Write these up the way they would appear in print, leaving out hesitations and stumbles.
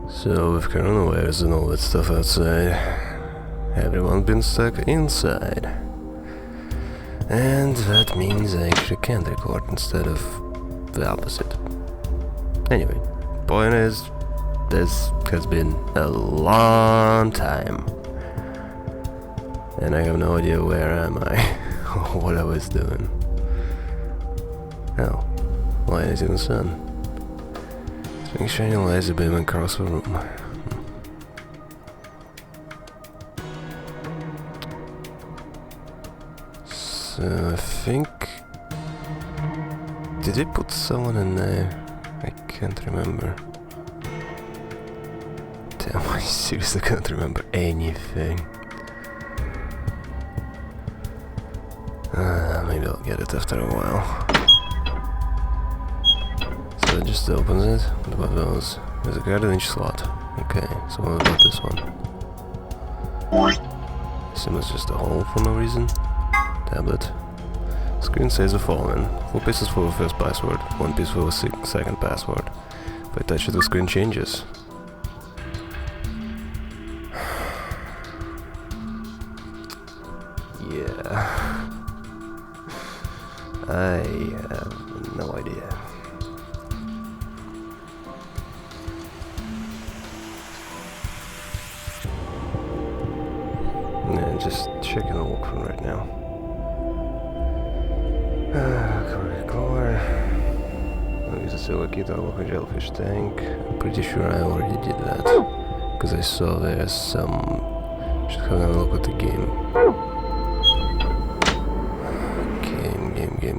So with coronavirus and all that stuff outside, everyone's been stuck inside. And that means I actually can't record instead of the opposite. Anyway, point is, this has been a long time. And I have no idea where am I, or what I was doing. Oh, why is it in the sun? Swing shining laser beam across the room. So I think... Did they put someone in there? I can't remember. Damn, I seriously can't remember anything. Maybe I'll get it after a while. So it just opens it. What about those? There's a garden-inch slot. Okay, so what about this one? Assume it's just a hole for no reason. Tablet. Screen says the following. 4 pieces for the first password, 1 piece for the second password. If I touch it, the screen changes. Yeah. I have no idea. Yeah, just checking the walkthrough right now. Core. I'll use a silver key to unlock a jellyfish tank. I'm pretty sure I already did that. Because I saw there's some... Should have a look at the game.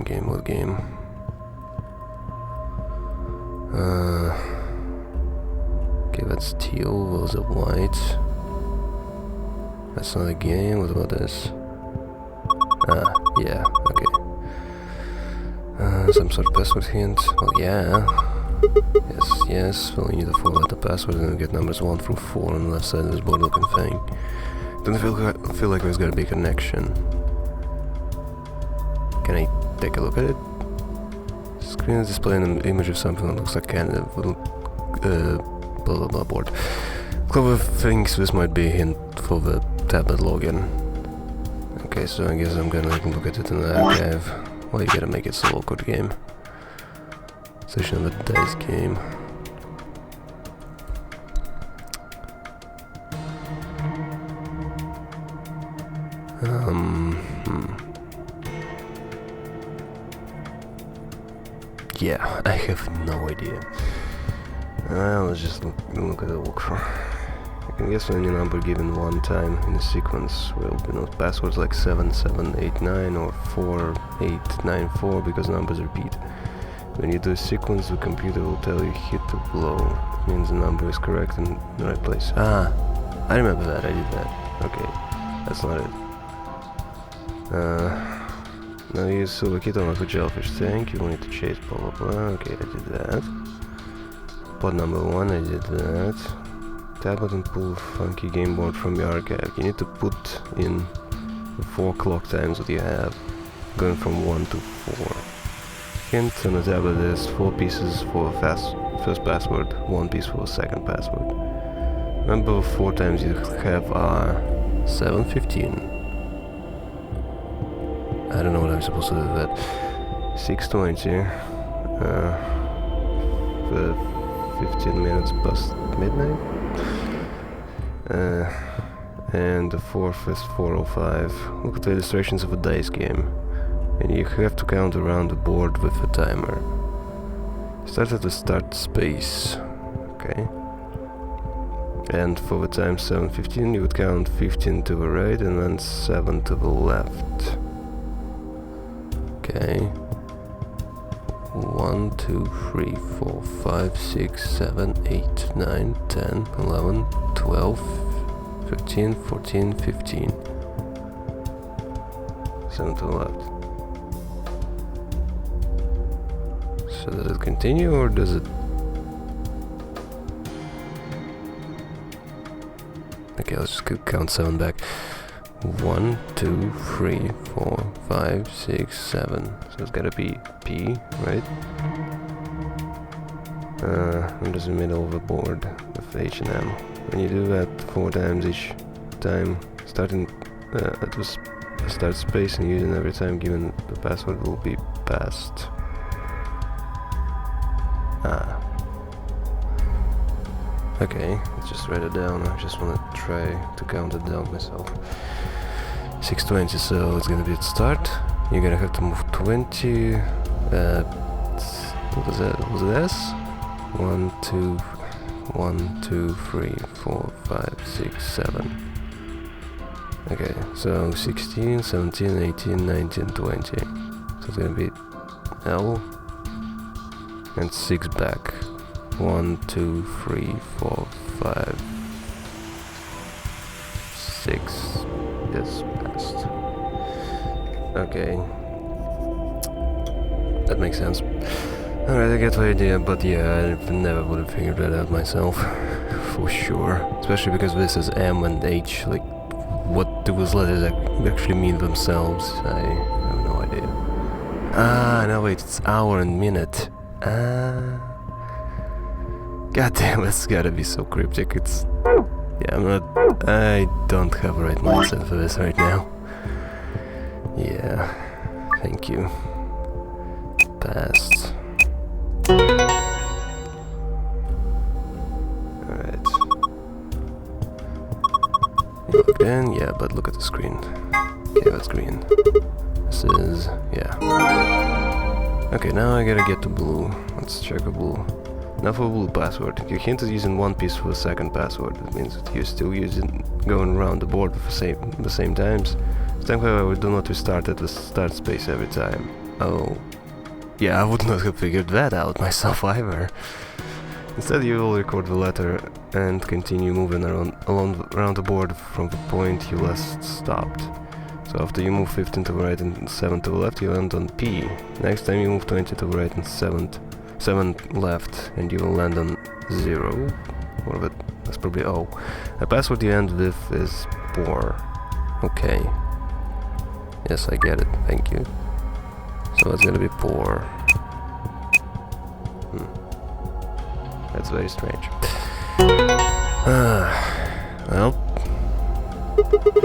Game, what game? Okay, that's teal, those are white. That's not a game, what about this? Yeah, okay. Some sort of password hint, well yeah. Yes, well you need to follow out the password and get numbers 1 through 4 on the left side of this board looking thing. Don't feel like there's gotta be a connection. Can I take a look at it? Screen is displaying an image of something that looks like kind of little blah blah blah board. Clover thinks this might be a hint for the tablet login. Okay, so I guess I'm gonna look at it in the archive. Well, you gotta make it a local game. Session of the dice game. Yeah, I have no idea. Let's just look at the walkthrough. I can guess any number given one time in a sequence will be not passwords like 7789 or 4894 because numbers repeat. When you do a sequence, the computer will tell you hit the blow. It means the number is correct and in the right place. I remember that, I did that. Okay, that's not it. Now use silver key to unlock a jellyfish tank, you will need to chase blah blah blah. Okay, I did that. Pod number 1, I did that. Tablet and pull funky game board from your archive. You need to put in the 4 clock times that you have, going from 1 to 4. Hint on the tablet is 4 pieces for first password, 1 piece for second password. Remember 4 times you have are 715. I don't know what I'm supposed to do with that. 620. For 15 minutes past midnight. And the 4th is 405. Look at the illustrations of a dice game. And you have to count around the board with a timer. Start at the start space. Okay. And for the time 7:15 you would count 15 to the right and then 7 to the left. Okay. 1, 2, 3, 4, 5, 6, 7, 8, 9, 10, 11, 12, 13, 14, 15. 7 to the left. So does it continue or does it... Okay, let's just count 7 back. 1, 2, 3, 4, 5, 6, 7. So it's gotta be P, right? I'm just in the middle of the board. The H&M. When you do that 4 times each time, starting at the start space and using every time given, the password will be passed. Okay, let's just write it down. I just want to try to count it down myself. 620, so it's gonna be at start. You're gonna have to move 20. What was that? Was it S? 1, 2, 3, 4, 5, 6, 7. Okay, so 16, 17, 18, 19, 20. So it's gonna be L and 6 back. 1, 2, 3, 4, 5, 6. Yes, passed. Okay. That makes sense. Alright, I get the idea, but yeah, I never would have figured that out myself. For sure. Especially because this is M and H, like, what do those letters actually mean themselves? I have no idea. No wait, it's hour and minute. God damn, it's gotta be so cryptic. It's... yeah, I don't have the right mindset for this right now. Yeah, thank you. Passed. Alright. Logged in? Yeah, but look at the screen. Okay, that's green. This is... yeah. Okay, now I gotta get to blue. Let's check the blue. Now for blue password. Your hint is using one piece for the second password. That means that you're still going around the board for the same times. However, do not restart at the start space every time. Oh. Yeah, I would not have figured that out myself either. Instead, you will record the letter and continue moving around the board from the point you last stopped. So after you move 15 to the right and 7 to the left, you land on P. Next time you move 20 to the right and 7 left, and you will land on 0. Or that's probably O. The password you end with is poor. Okay. Yes, I get it. Thank you. So it's gonna be poor. That's very strange. Well,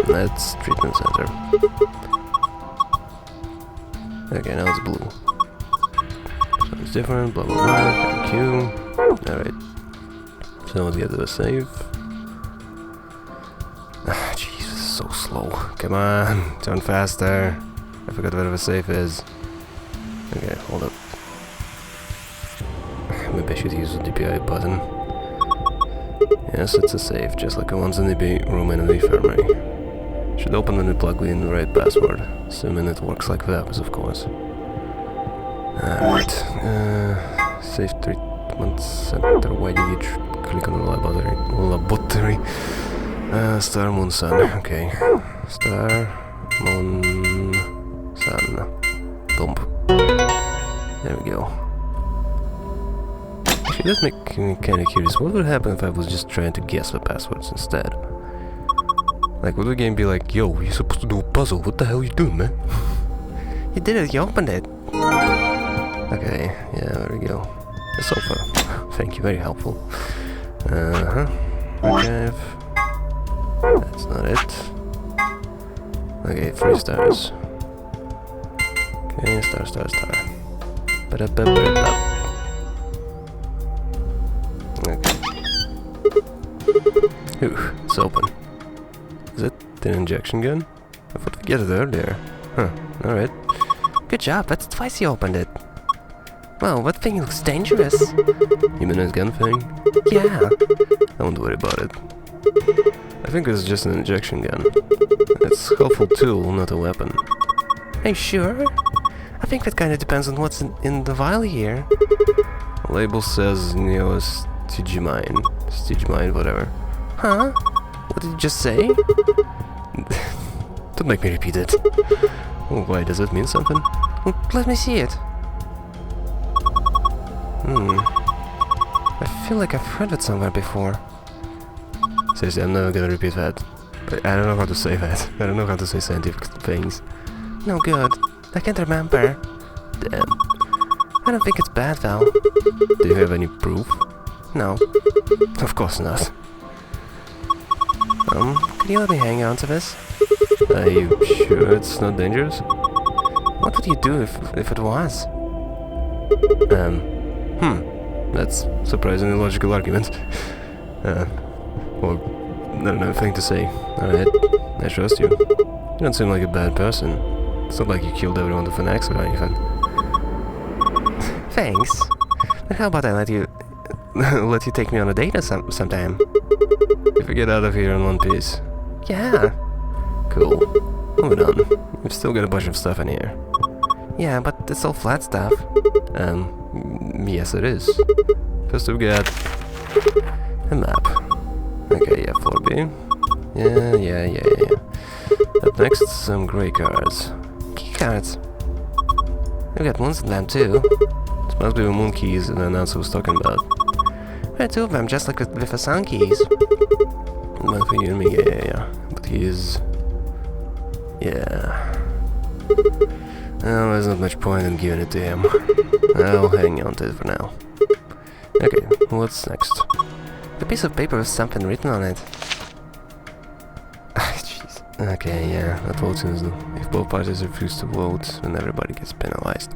that's treatment center. Okay, now it's blue. So it's different, blah blah blah, thank you. Alright. So let's get to the save. Jesus, so slow. Come on, turn faster. I forgot where the safe is. Okay, hold up. Maybe I should use the DPI button. Yes, it's a safe, just like the ones in the room in the infirmary. Should open when we plug in the right password, assuming it works like that, of course. Alright, safe treatment center. Why did you click on the laboratory? Star, moon, sun. Okay. Star, moon, sun. Boom. There we go. Actually, that makes me kinda curious. What would happen if I was just trying to guess the passwords instead? Like, would the game be like, yo, you're supposed to do a puzzle, what the hell are you doing, man? You did it, you opened it! Okay, yeah, there we go. That's all far. Thank you, very helpful. Archive. That's not it. Okay, 3 stars. Okay, star. Ba-da-ba-ba-ba. Okay. Ooh, it's open. Is it an injection gun? I thought we get it earlier. Huh, alright. Good job, that's twice you opened it. Well, that thing looks dangerous. You mean this gun thing? Yeah. Don't worry about it. I think it's just an injection gun. It's a helpful tool, not a weapon. Are you sure? I think that kinda depends on what's in the vial here. The label says Stigmine, whatever. Huh? What did you just say? Don't make me repeat it. Oh, why, does it mean something? Well, let me see it. I feel like I've heard it somewhere before. Seriously, I'm never gonna repeat that. But I don't know how to say that. I don't know how to say scientific things. No good. I can't remember. Damn. I don't think it's bad, though. Do you have any proof? No. Of course not. Could you let me hang on to this? Are you sure it's not dangerous? What would you do if it was? That's surprisingly logical argument. Well, I don't have anything to say. Alright, I trust you. You don't seem like a bad person. It's not like you killed everyone with an axe or anything. Thanks. But how about I let you take me on a date or sometime? If we get out of here in one piece. Yeah. Cool. Moving on. We've still got a bunch of stuff in here. Yeah, but it's all flat stuff. Yes it is. First we've got a map. Okay, yeah, 4B. Yeah. Up next, some grey cards. Key cards. We've got moons in them too. This must be the moon keys the announcer was talking about. There are two of them, just like with the sun keys. One for you and me, yeah. But he is... yeah. Well, there's not much point in giving it to him. I'll hang on to it for now. Okay, what's next? The piece of paper with something written on it. Jeez. Okay, yeah, that votes if both parties refuse to vote, then everybody gets penalized.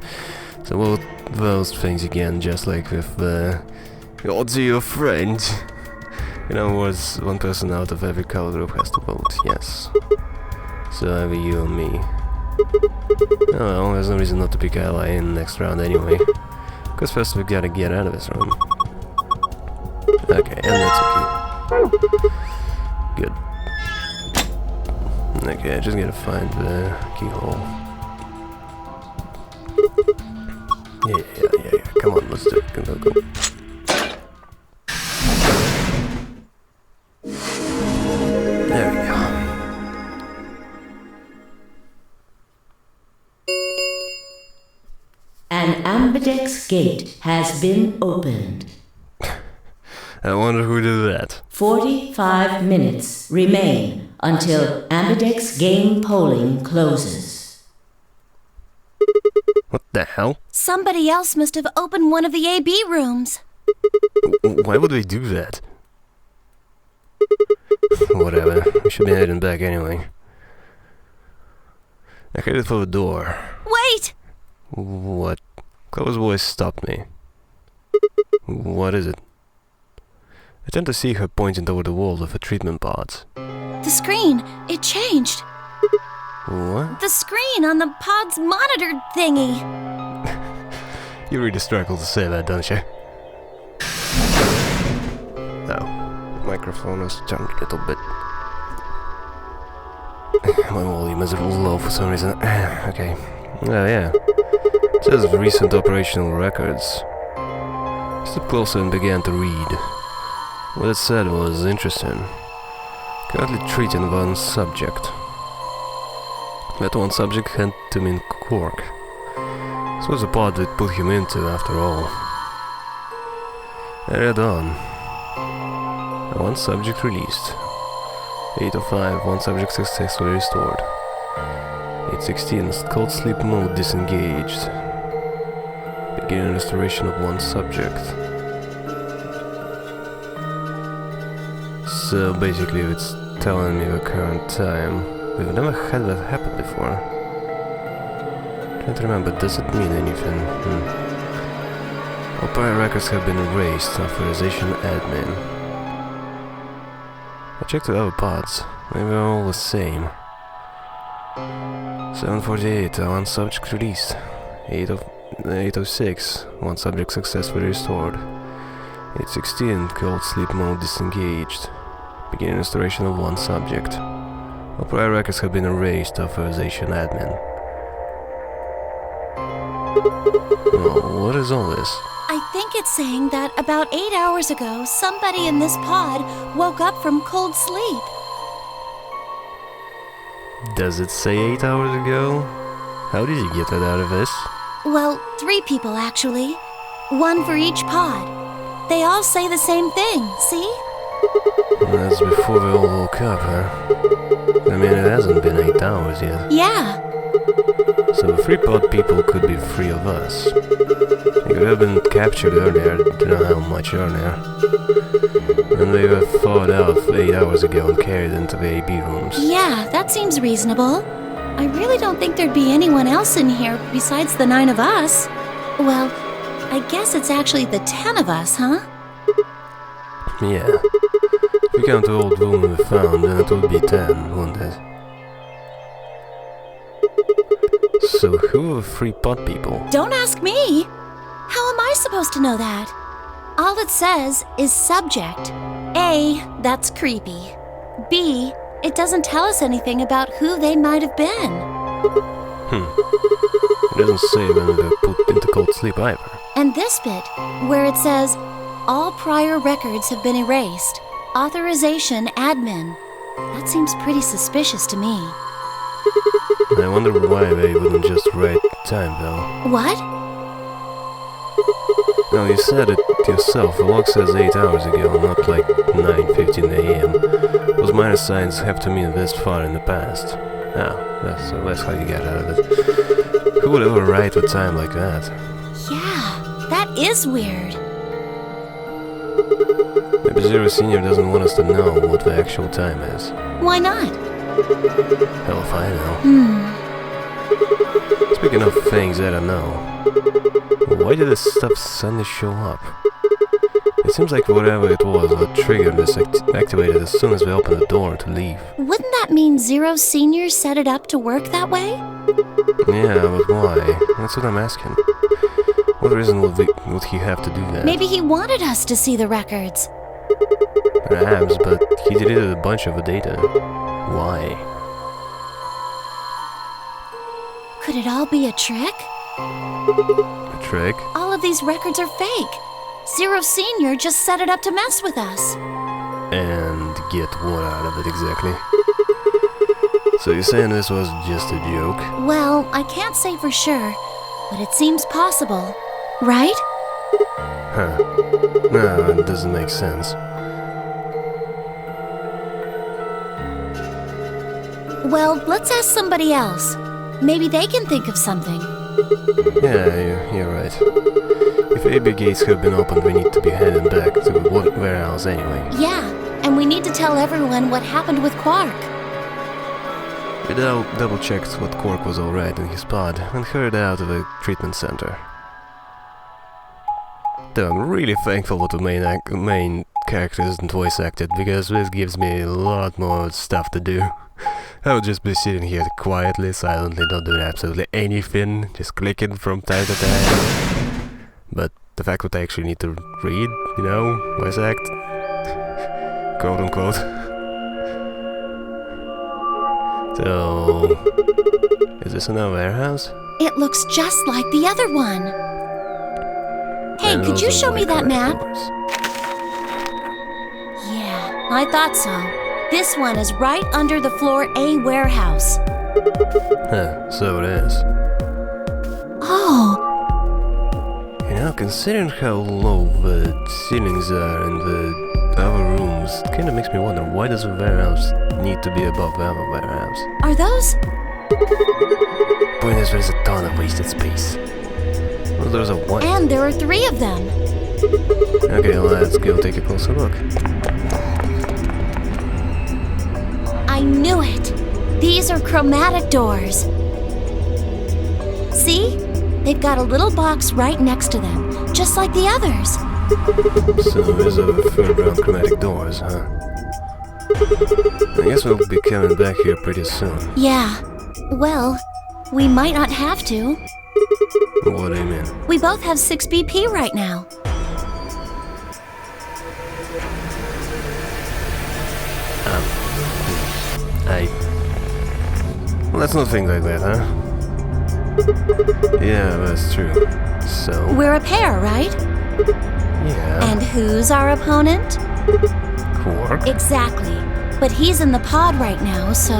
So vote those things again, just like with the odds of your friend. In other words, one person out of every color group has to vote, yes. So either you or me. Oh well, there's no reason not to pick ally in the next round anyway. Because first we gotta get out of this room. Okay, and that's okay. Good. Okay, I just gotta find the keyhole. Yeah. Come on, let's do it. Go. There we go. An ambidex gate has been opened. I wonder who did that. 45 minutes remain until ambidex game polling closes. What the hell? Somebody else must have opened one of the AB rooms. Why would they do that? Whatever, we should be heading back anyway. I headed for the door. Wait! What? Chloe's voice stopped me. What is it? I turned to see her pointing toward the wall of the treatment pods. The screen, it changed. What? The screen on the pod's monitor thingy. You really struggle to say that, don't you? Oh, the microphone was jumped a little bit. My volume is a little low for some reason. Okay. Oh yeah. It says recent operational records. I stepped closer and began to read. What it said was interesting. Currently treating one subject. That one subject had to mean Quark. This was the pod that put him into, after all. I read on. One subject released. 8:05, one subject successfully restored. 8:16, cold sleep mode disengaged. Beginning restoration of one subject. So basically it's telling me the current time. We've never had that happen before. Trying to remember, does it mean anything? All prior records have been erased. Authorization admin. I checked the other pods. Maybe they're all the same. 7:48, one subject released. 8:06, one subject successfully restored. 8:16, cold sleep mode disengaged. Beginning restoration of one subject. All prior records have been erased. Authorization admin. Oh, what is all this? I think it's saying that about 8 hours ago, somebody in this pod woke up from cold sleep. Does it say 8 hours ago? How did you get that out of this? Well, 3 people actually. One for each pod. They all say the same thing, see? That's before they all woke up, huh? I mean, it hasn't been 8 hours yet. Yeah. So the 3 pod people could be 3 of us. They could have been captured earlier, don't know how much earlier. And they were thawed out 8 hours ago and carried into the AB rooms. Yeah, that seems reasonable. I really don't think there'd be anyone else in here besides the 9 of us. Well, I guess it's actually the 10 of us, huh? Yeah. If you count the old woman we found, then it would be 10, wouldn't it? So who are the 3 pod people? Don't ask me! How am I supposed to know that? All it says is subject. A, that's creepy. B, it doesn't tell us anything about who they might have been. It doesn't say when they were put into cold sleep either. And this bit, where it says, all prior records have been erased. Authorization admin. That seems pretty suspicious to me. I wonder why they wouldn't just write time though. What? No, you said it yourself. The log says 8 hours ago, not like 9:15 a.m. Those minor signs have to mean this far in the past. Ah, that's how you get out of it. Who would ever write a time like that? Yeah, that is weird. Maybe Zero Senior doesn't want us to know what the actual time is. Why not? Hell if I know. Speaking of things I don't know, why did this stuff suddenly show up? It seems like whatever it was that triggered this activated as soon as we opened the door to leave. Wouldn't that mean Zero Senior set it up to work that way? Yeah, but why? That's what I'm asking. What reason would he have to do that? Maybe he wanted us to see the records. Perhaps, but he deleted a bunch of the data. Why? Could it all be a trick? A trick? All of these records are fake. Zero Senior just set it up to mess with us. And get what out of it exactly? So you're saying this was just a joke? Well, I can't say for sure, but it seems possible. Right? Huh. No, it doesn't make sense. Well, let's ask somebody else. Maybe they can think of something. Yeah, you're right. If AB gates have been opened, we need to be heading back to the warehouse anyway. Yeah, and we need to tell everyone what happened with Quark. We double-checked what Quark was alright in his pod and hurried out of the treatment center. Though I'm really thankful that the main character isn't voice acted, because this gives me a lot more stuff to do. I would just be sitting here quietly, silently, not doing absolutely anything, just clicking from time to time. But the fact that I actually need to read, you know, voice act, quote unquote. So, is this another warehouse? It looks just like the other one. Hey, And could you those are show me that correct map? doors. Yeah, I thought so. This one is right under the floor A warehouse. Huh, so it is. Oh, You know, considering how low the ceilings are in the other rooms, it kinda makes me wonder, why does the warehouse need to be above the other warehouse? are those? Point is, there's a ton of wasted space. Well, there's a what? And there are 3 of them. Okay, let's go take a closer look. I knew it. These are chromatic doors. See? They've got a little box right next to them, just like the others. So there's a third round chromatic doors, huh? I guess we'll be coming back here pretty soon. Yeah. Well, we might not have to. What do you mean? We both have 6 BP right now. Well, let's not think like that, huh? Yeah, that's true. So? We're a pair, right? Yeah. And who's our opponent? Quark? Exactly. But he's in the pod right now, so...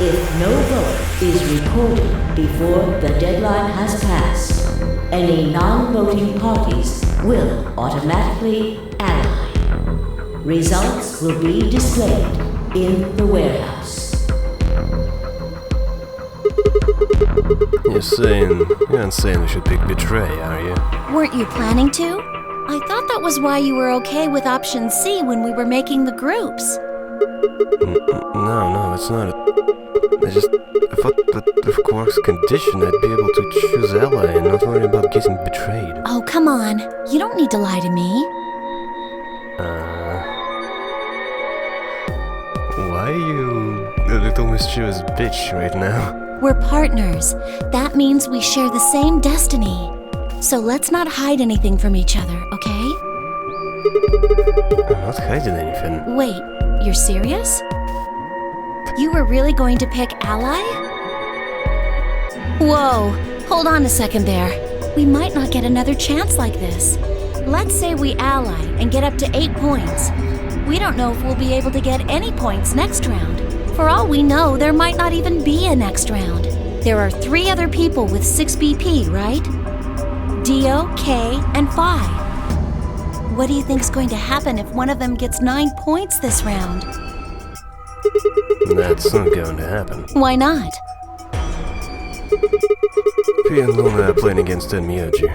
If no vote is recorded before the deadline has passed, any non-voting parties will automatically ally. Results will be displayed in the warehouse. You aren't saying we should pick Betray, are you? Weren't you planning to? I thought that was why you were okay with option C when we were making the groups. No, it's not. I thought that with Quark's condition I'd be able to choose ally and not worry about getting betrayed. Oh, come on. You don't need to lie to me. Why are you a little mischievous bitch right now? We're partners. That means we share the same destiny. So let's not hide anything from each other, okay? I'm not hiding anything. Wait, you're serious? You were really going to pick ally? Whoa, hold on a second there. We might not get another chance like this. Let's say we ally and get up to 8 points. We don't know if we'll be able to get any points next round. For all we know, there might not even be a next round. There are 3 other people with 6 BP, right? Dio, K, and Phi. What do you think's going to happen if one of them gets 9 points this round? That's not going to happen. Why not? P and Luna are playing against Tenmyoji.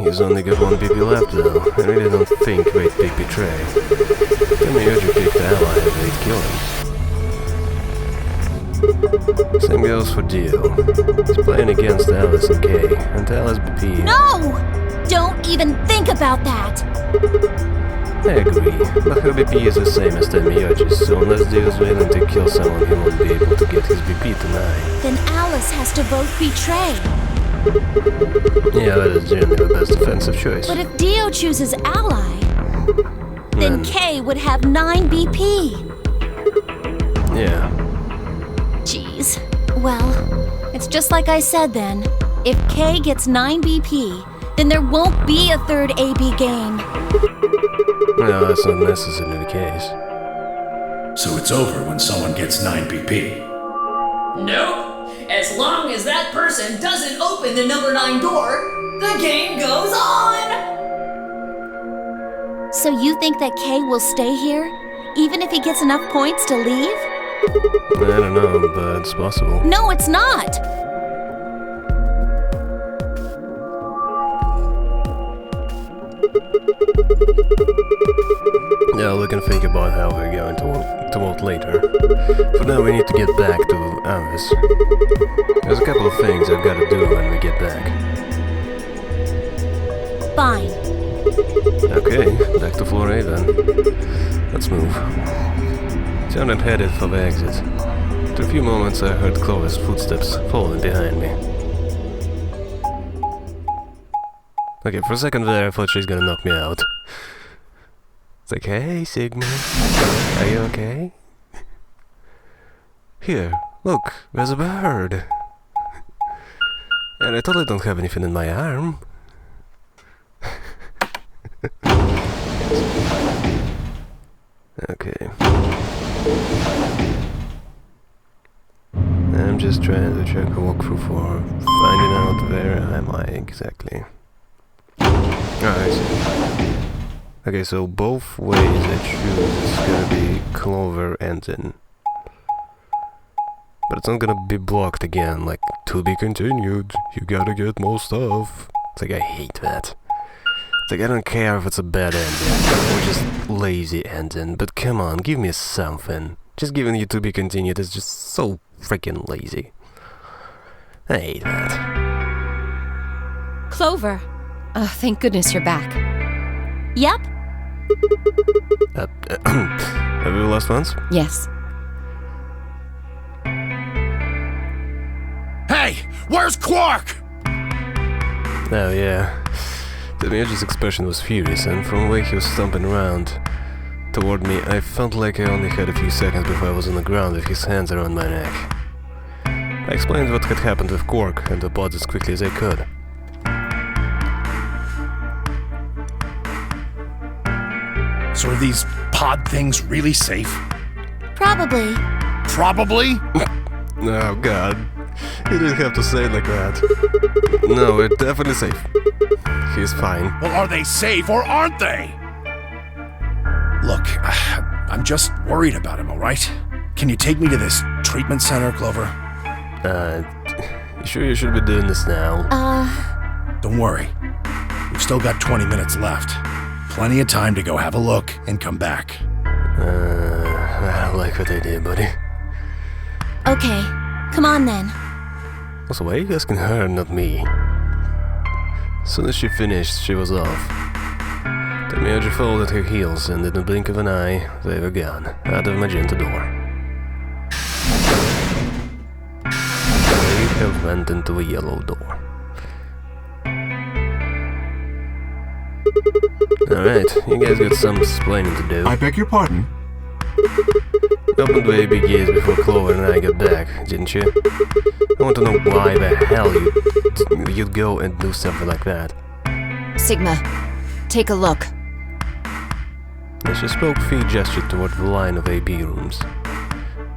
He's only got 1 BP left though. I really don't think they'd pick Betray. Tenmyoji picked ally and they'd kill him. Same goes for Dio. He's playing against Alice and K, and Alice BP. No! Don't even think about that! I agree, but her BP is the same as Tenmyoji's, so unless Dio's willing to kill someone, he won't be able to get his BP tonight. Then Alice has to vote Betray. Yeah, that is generally the best defensive choice. But if Dio chooses ally, then K would have 9 BP. Yeah. Jeez. Well, it's just like I said then. If K gets 9 BP, then there won't be a third AB game. No, that's not necessarily the case. So it's over when someone gets 9 BP. Nope. As long as that person doesn't open the number 9 door, the game goes on! So you think that K will stay here, even if he gets enough points to leave? I don't know, but it's possible. No, it's not! Yeah, we can think about how we're going to vote later. For now, we need to get back to Avis. There's a couple of things I've got to do when we get back. Fine. Okay, back to floor A then. Let's move. Turned and headed for the exit. After a few moments, I heard Clover's footsteps following behind me. Okay, for a second there, I thought she's gonna knock me out. It's like, hey, Sigma, are you okay? Here, look, there's a bird. And I totally don't have anything in my arm. Okay. I'm just trying to check a walkthrough for finding out where am I exactly. Oh, I see. Okay, so both ways I choose is gonna be Clover ending. But it's not gonna be blocked again, like, to be continued, you gotta get more stuff. It's like, I hate that. It's like, I don't care if it's a bad ending, or just lazy ending, but come on, give me something. Just giving you to be continued is just so freaking lazy. I hate that. Clover. Oh, thank goodness you're back. Yep. Have we lost once? Yes. Hey, where's Quark? Oh yeah. Tenmyoji's expression was furious, and from the way he was stomping around toward me, I felt like I only had a few seconds before I was on the ground with his hands around my neck. I explained what had happened with Quark and the pods as quickly as I could. So are these pod things really safe? Probably. Probably? Oh god. You didn't have to say it like that. No, we're definitely safe. He's fine. Well, are they safe or aren't they? Look, I'm just worried about him, alright? Can you take me to this treatment center, Clover? You sure you should be doing this now? Don't worry. We've still got 20 minutes left. Plenty of time to go have a look and come back. I don't like what they did, buddy. Okay, come on then. Also, why are you asking her, not me? As soon as she finished, she was off. The Major folded her heels, and in the blink of an eye, they were gone, out of Magenta door. They have went into a yellow door. Alright, you guys got some explaining to do. I beg your pardon? Opened the AB gates before Clover and I got back, didn't you? I want to know why the hell you'd go and do something like that. Sigma, take a look. As she spoke, Fee gestured toward the line of AB rooms.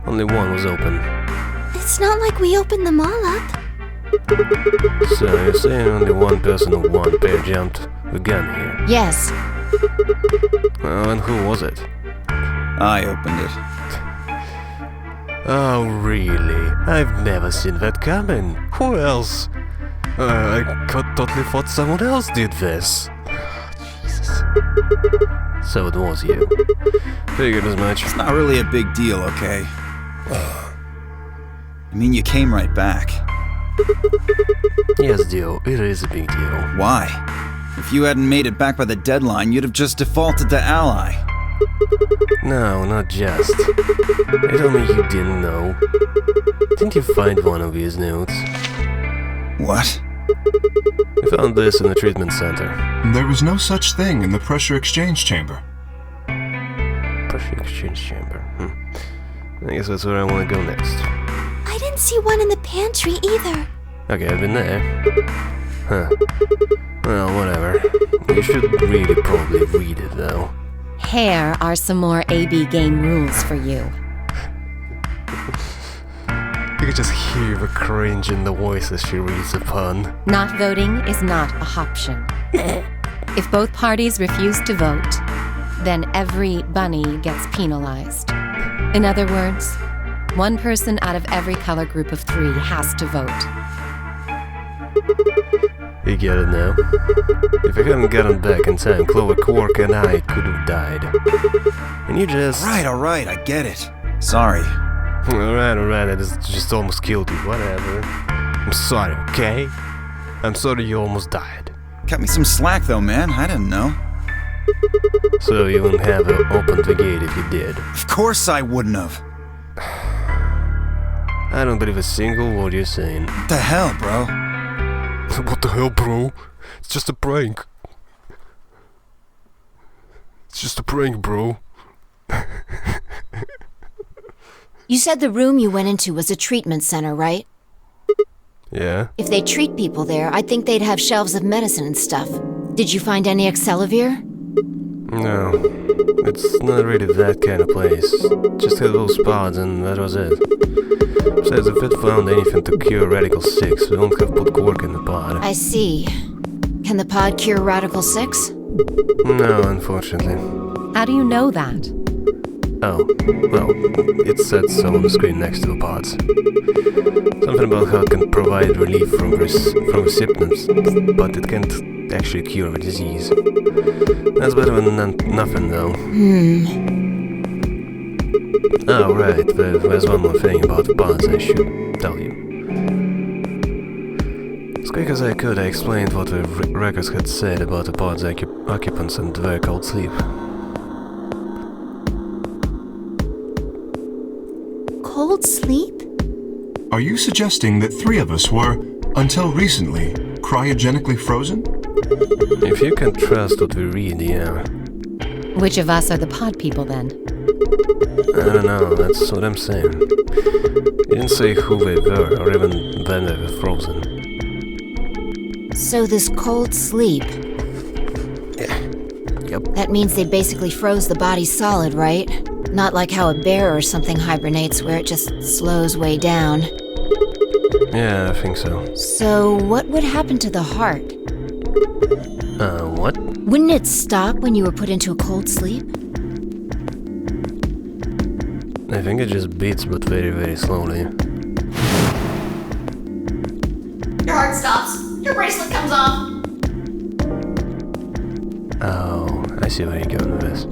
Only one was open. It's not like we opened them all up. So you're saying only one person of one pair jumped the gun here? Yes. Well, and who was it? I opened it. Oh, really? I've never seen that coming. Who else? I totally thought someone else did this. Jesus. So it was you. Figured as much. It's not really a big deal, okay? I mean, you came right back. Yes, Dio, it is a big deal. Why? If you hadn't made it back by the deadline, you'd have just defaulted to ally. No, not just. I told me you didn't know. Didn't you find one of his notes? What? I found this in the treatment center. There was no such thing in the pressure exchange chamber. Pressure exchange chamber. I guess that's where I want to go next. I didn't see one in the pantry either. Okay, I've been there. Huh. Well, whatever. You should really probably read it, though. Here are some more AB game rules for you. You can just hear the cringe in the voice as she reads the pun. Not voting is not a option. If both parties refuse to vote, then every bunny gets penalized. In other words, one person out of every color group of 3 has to vote. You get it now? If I hadn't gotten back in time, Clover, Quark, and I could have died. And you just... Alright, I get it. Sorry. Alright, I just almost killed you, whatever. I'm sorry, okay? I'm sorry you almost died. Cut me some slack though, man. I didn't know. So you wouldn't have opened the gate if you did? Of course I wouldn't have. I don't believe a single word you're saying. What the hell, bro? What the hell, bro? It's just a prank. It's just a prank, bro. You said the room you went into was a treatment center, right? Yeah? If they treat people there, I'd think they'd have shelves of medicine and stuff. Did you find any Accelavir? No. It's not really that kind of place. Just had those pods and that was it. Besides, if it found anything to cure Radical 6, we won't have put Quark in the pod. I see. Can the pod cure Radical 6? No, unfortunately. How do you know that? Oh, well, it said so on the screen next to the pods. Something about how it can provide relief from the symptoms, but it can't actually cure the disease. That's better than nothing, though. Oh, right, there's one more thing about the pods I should tell you. As quick as I could, I explained what the records had said about the pod's occupants and their cold sleep. Cold sleep? Are you suggesting that 3 of us were, until recently, cryogenically frozen? If you can trust what we read, yeah. Which of us are the pod people then? I don't know, that's what I'm saying. You didn't say who they were, or even when they were frozen. So this cold sleep... Yep. That means they basically froze the body solid, right? Not like how a bear or something hibernates where it just slows way down. Yeah, I think so. So what would happen to the heart? What? Wouldn't it stop when you were put into a cold sleep? I think it just beats, but very, very slowly. heart stops. Your bracelet comes off. Oh, I see where you're going with this.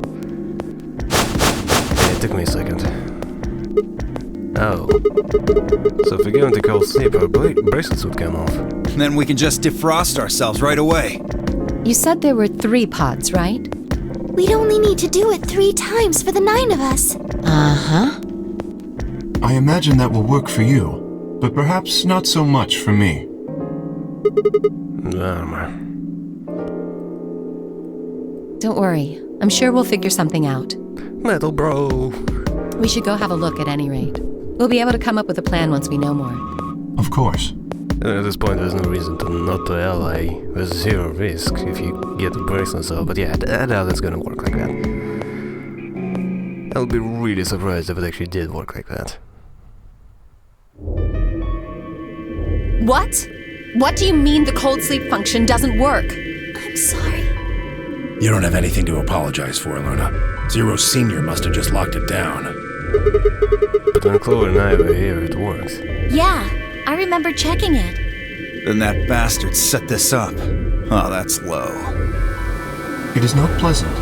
Yeah, it took me a second. Oh. So if we go into cold sleep, our bracelets would come off. Then we can just defrost ourselves right away. You said there were 3 pods, right? We'd only need to do it 3 times for the 9 of us. Uh-huh. I imagine that will work for you, but perhaps not so much for me. Don't worry. I'm sure we'll figure something out. Metal bro. We should go have a look at any rate. We'll be able to come up with a plan once we know more. Of course. At this point, there's no reason to not to ally. There's 0 risk if you get the bracelets off, but yeah, I doubt it's gonna work like that. I'll be really surprised if it actually did work like that. What? What do you mean the cold sleep function doesn't work? I'm sorry. You don't have anything to apologize for, Luna. Zero Senior must have just locked it down. But when Chloe and I were here, it worked. Yeah, I remember checking it. Then that bastard set this up. Oh, that's low. It is not pleasant,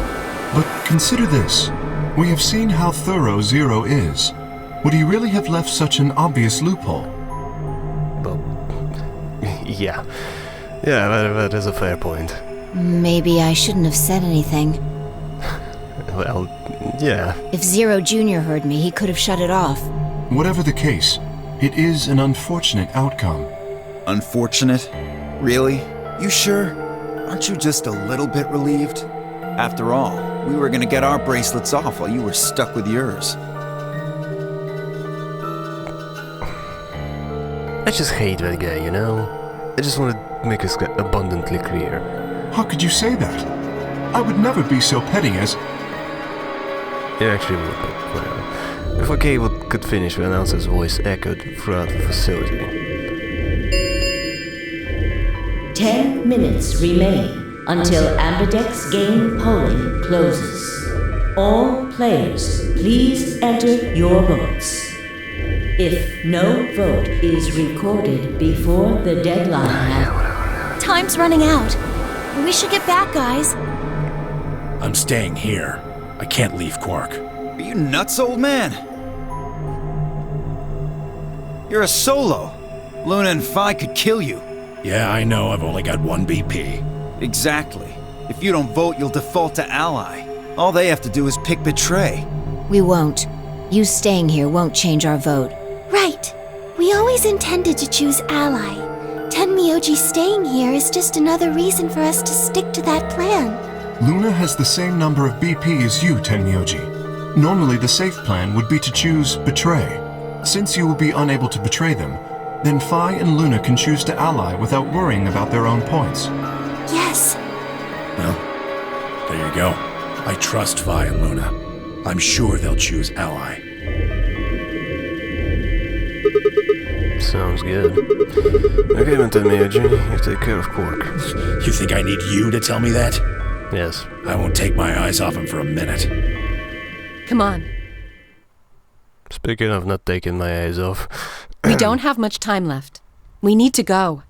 but consider this. We have seen how thorough Zero is. Would he really have left such an obvious loophole? Well, yeah. Yeah, that is a fair point. Maybe I shouldn't have said anything. Well, yeah. If Zero Jr. heard me, he could have shut it off. Whatever the case, it is an unfortunate outcome. Unfortunate? Really? You sure? Aren't you just a little bit relieved? After all, we were gonna get our bracelets off while you were stuck with yours. I just hate that guy, you know? I just want to make this abundantly clear. How could you say that? I would never be so petty as... It actually would, but whatever. Before Cable could finish, the announcer's voice echoed throughout the facility. 10 minutes remain until Amberdeck's game polling closes. All players, please enter your votes. If no vote is recorded before the deadline... Time's running out. We should get back, guys. I'm staying here. I can't leave Quark. Are you nuts, old man? You're a solo. Luna and Phi could kill you. Yeah, I know. I've only got 1 BP. Exactly. If you don't vote, you'll default to ally. All they have to do is pick Betray. We won't. You staying here won't change our vote. Right. We always intended to choose ally. Tenmyoji staying here is just another reason for us to stick to that plan. Luna has the same number of BP as you, Tenmyoji. Normally the safe plan would be to choose Betray. Since you will be unable to betray them, then Phi and Luna can choose to ally without worrying about their own points. Yes. Well, there you go. I trust Phi and Luna. I'm sure they'll choose ally. Sounds good. Okay, then Tenmyoji, you take care of Quark. You think I need you to tell me that? Yes. I won't take my eyes off him for a minute. Come on. Speaking of not taking my eyes off... We don't have much time left. We need to go.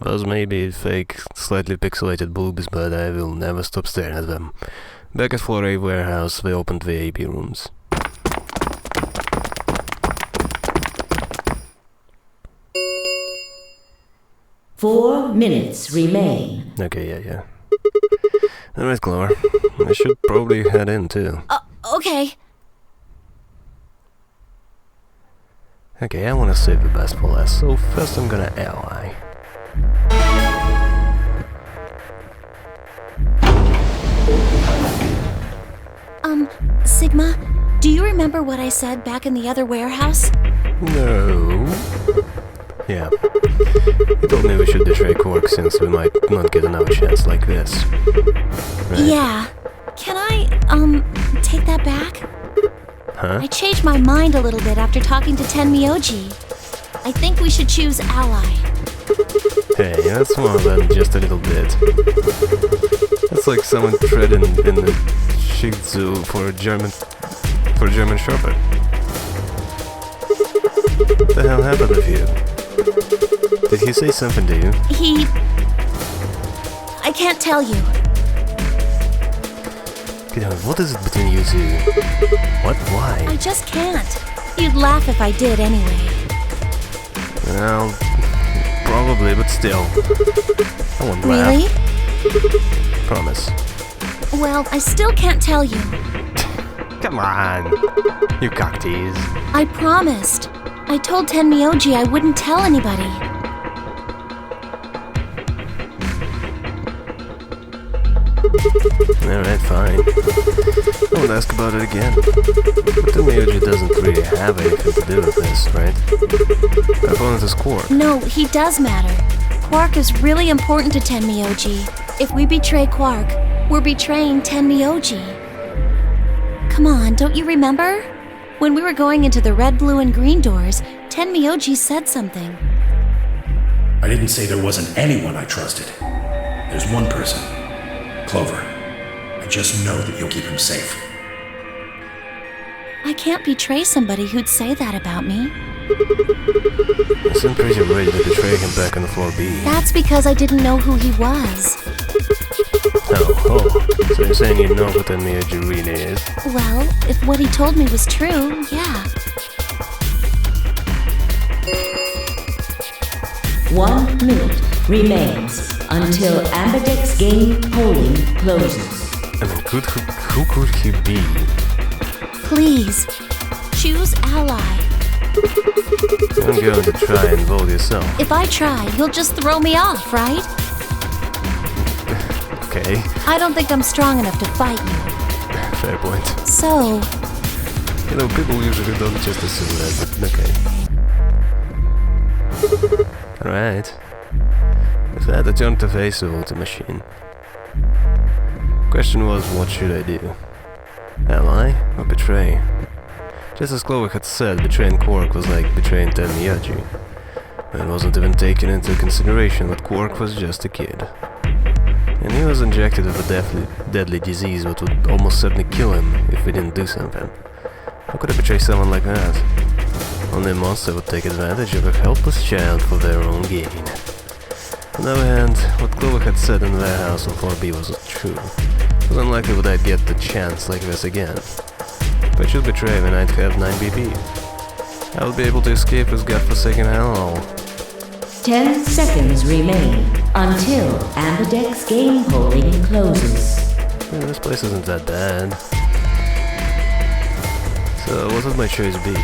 Those may be fake, slightly pixelated boobs, but I will never stop staring at them. Back at Floor A warehouse, they opened the AP rooms. Four minutes remain. Okay, yeah. Alright, Clover. I should probably head in, too. Okay. Okay, I want to save the best for last, so first I'm gonna ally. Sigma, do you remember what I said back in the other warehouse? No. Yeah. You told me we should betray Quark since we might not get another chance like this. Right? Yeah. Can I, take that back? Huh? I changed my mind a little bit after talking to Tenmyoji. I think we should choose ally. Hey, that's more than just a little bit. That's like someone treading in the Shih Tzu for a German Shepherd. What the hell happened with you? Did he say something to you? I can't tell you. What is it between you two? What? Why? I just can't. You'd laugh if I did anyway. Well, probably, but still. I won't Really? laugh. Promise. Well, I still can't tell you. Come on, you cock tease. I promised. I told Tenmyoji I wouldn't tell anybody. Alright, fine. I won't ask about it again. But Tenmyoji doesn't really have anything to do with this, right? My opponent is Quark. No, he does matter. Quark is really important to Tenmyoji. If we betray Quark, we're betraying Tenmyoji. Come on, don't you remember? When we were going into the red, blue, and green doors, Tenmyoji said something. I didn't say there wasn't anyone I trusted. There's one person. Clover. I just know that you'll keep him safe. I can't betray somebody who'd say that about me. I seem pretty ready to betray him back on the floor B. That's because I didn't know who he was. Oh. So you're saying you know who Tenmyoji really is? Well, if what he told me was true, yeah. 1 minute remains until Ambidex game polling closes. I mean, who could he be? Please, choose ally. I'm going to try and vote yourself. If I try, you'll just throw me off, right? Okay. I don't think I'm strong enough to fight you. Fair point. So, People usually don't just assume that, but okay. Alright. With that, I turned to face the voting machine. Question was, what should I do? Ally or betray? Just as Clover had said, betraying Quark was like betraying Tenmyoji. It wasn't even taken into consideration that Quark was just a kid. And he was injected with a deadly disease that would almost certainly kill him if we didn't do something. How could I betray someone like that? Only a monster would take advantage of a helpless child for their own gain. On the other hand, what Clover had said in their house on 4B wasn't true. It was unlikely that I'd get the chance like this again. If I should betray him, I'd have 9 BP. I would be able to escape this godforsaken hellhole. 10 seconds remain until Ambidex game polling closes. Yeah, this place isn't that bad. So what would my choice be?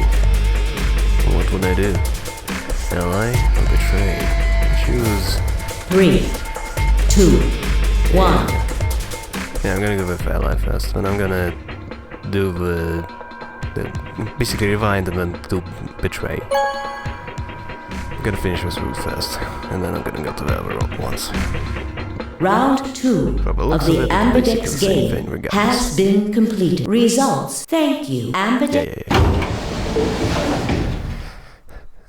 What would I do? Ally or betray? Choose. 3, 2, 1. Yeah, I'm gonna go with ally first, and I'm gonna do the basically rewind and then do betray. I'm gonna finish this route first, and then I'm gonna go to the other route once. Round 2 of the Ambidex game has been completed. Results. Thank you, Ambidex. Yeah.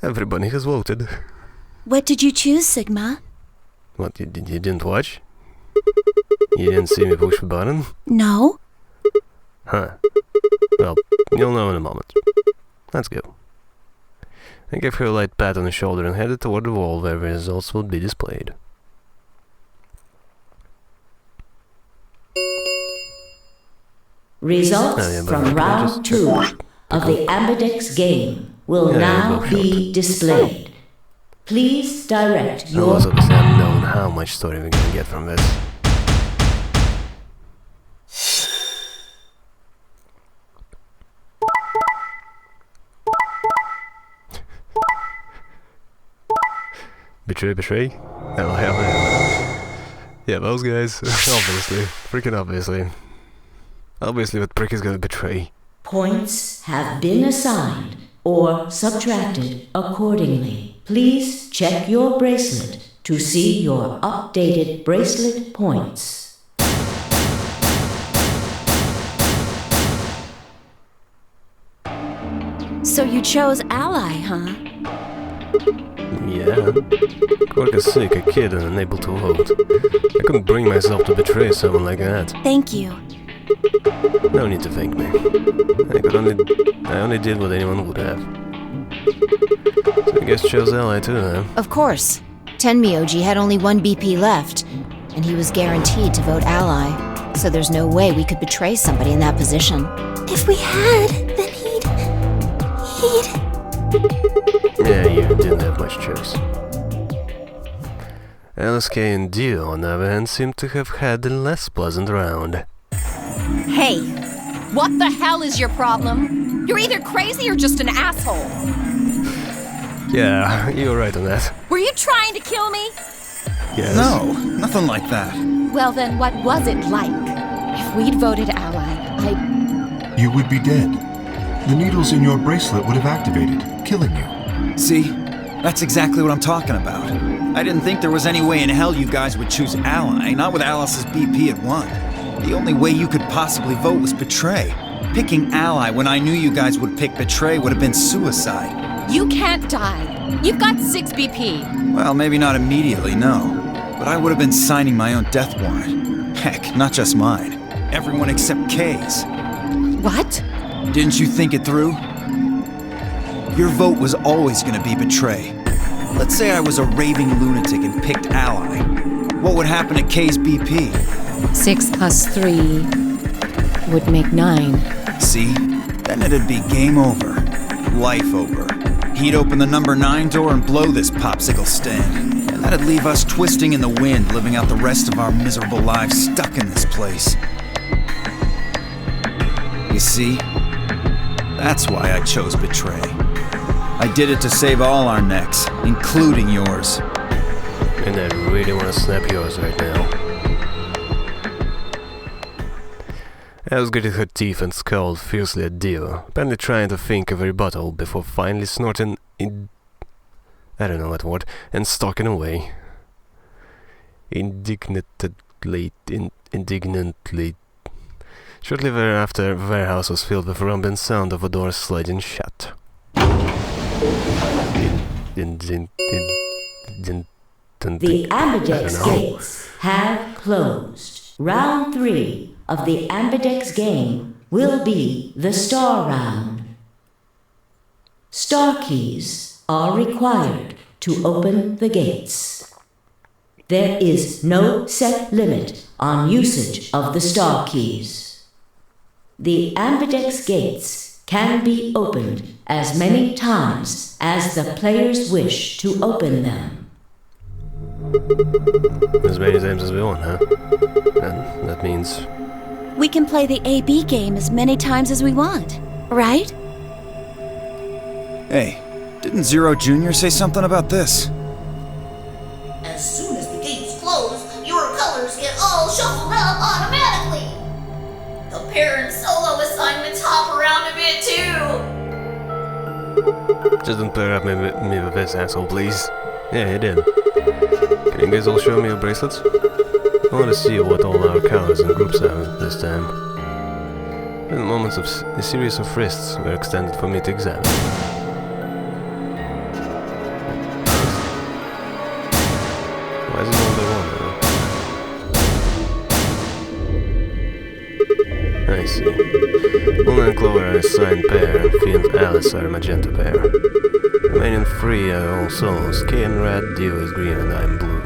Everybody has voted. what did you choose, Sigma? What, you didn't watch? You didn't see me push the button? No? Huh. Well, you'll know in a moment. Let's go. I gave her a light pat on the shoulder and headed toward the wall where the results would be displayed. Results from round 2 of the Ambidex game will now be displayed. Please direct I your... was obviously unknown how much story we're gonna get from this. Betray? Hell. Yeah, those guys, obviously. Freaking obviously. Obviously what prick is gonna betray. Points have been assigned or subtracted accordingly. Please check your bracelet to see your updated bracelet points. So you chose ally, huh? Yeah. Quark is sick, a kid, and unable to vote. I couldn't bring myself to betray someone like that. Thank you. No need to thank me. I only did what anyone would have. So I guess chose ally too, huh? Of course. Tenmyoji had only one BP left, and he was guaranteed to vote ally, so there's no way we could betray somebody in that position. If we had, then he'd... Yeah, you didn't have much choice. LSK and Dio, on the other hand, seem to have had a less pleasant round. Hey, what the hell is your problem? You're either crazy or just an asshole. Yeah, you're right on that. Were you trying to kill me? Yes. No, nothing like that. Well then, what was it like? If we'd voted ally, You would be dead. The needles in your bracelet would have activated, killing you. See? That's exactly what I'm talking about. I didn't think there was any way in hell you guys would choose ally, not with Alice's BP at 1. The only way you could possibly vote was betray. Picking ally when I knew you guys would pick betray would have been suicide. You can't die. You've got 6 BP. Well, maybe not immediately, no. But I would have been signing my own death warrant. Heck, not just mine. Everyone except Kay's. What? Didn't you think it through? Your vote was always gonna be betray. Let's say I was a raving lunatic and picked ally. What would happen to Kay's BP? 6 plus 3 would make 9. See? Then it'd be game over. Life over. He'd open the number 9 door and blow this popsicle stand. And that'd leave us twisting in the wind, living out the rest of our miserable lives stuck in this place. You see? That's why I chose betray. I did it to save all our necks, including yours. And I really want to snap yours right now. I was gritting her teeth and scowled fiercely at Dio, apparently trying to think of a rebuttal before finally snorting I don't know that word, and stalking away. Indignantly. Shortly thereafter, the warehouse was filled with rumbling sound of a door sliding shut. The Ambidex gates have closed. Round 3 of the Ambidex game will be the Star Round. Star keys are required to open the gates. There is no set limit on usage of the Star keys. The Ambidex gates can be opened as many times as the players wish to open them. As many times as we want, huh? And that means... We can play the AB game as many times as we want, right? Hey, didn't Zero Jr. say something about this? As soon as the gates close, your colors get all shuffled up automatically. The pair and solo assignments hop around a bit too. Just don't pair up me with this asshole, please. Yeah, he did. Can you guys all show me your bracelets? I want to see what all our colors and groups have this time. And moments of a series of wrists were extended for me to examine. Why is it one by one now? I see. Luna and Clover are a signed pair, Fee and Alice are a magenta pair. The remaining 3 are all solos. Kay and Red, Dio is green, and I'm blue.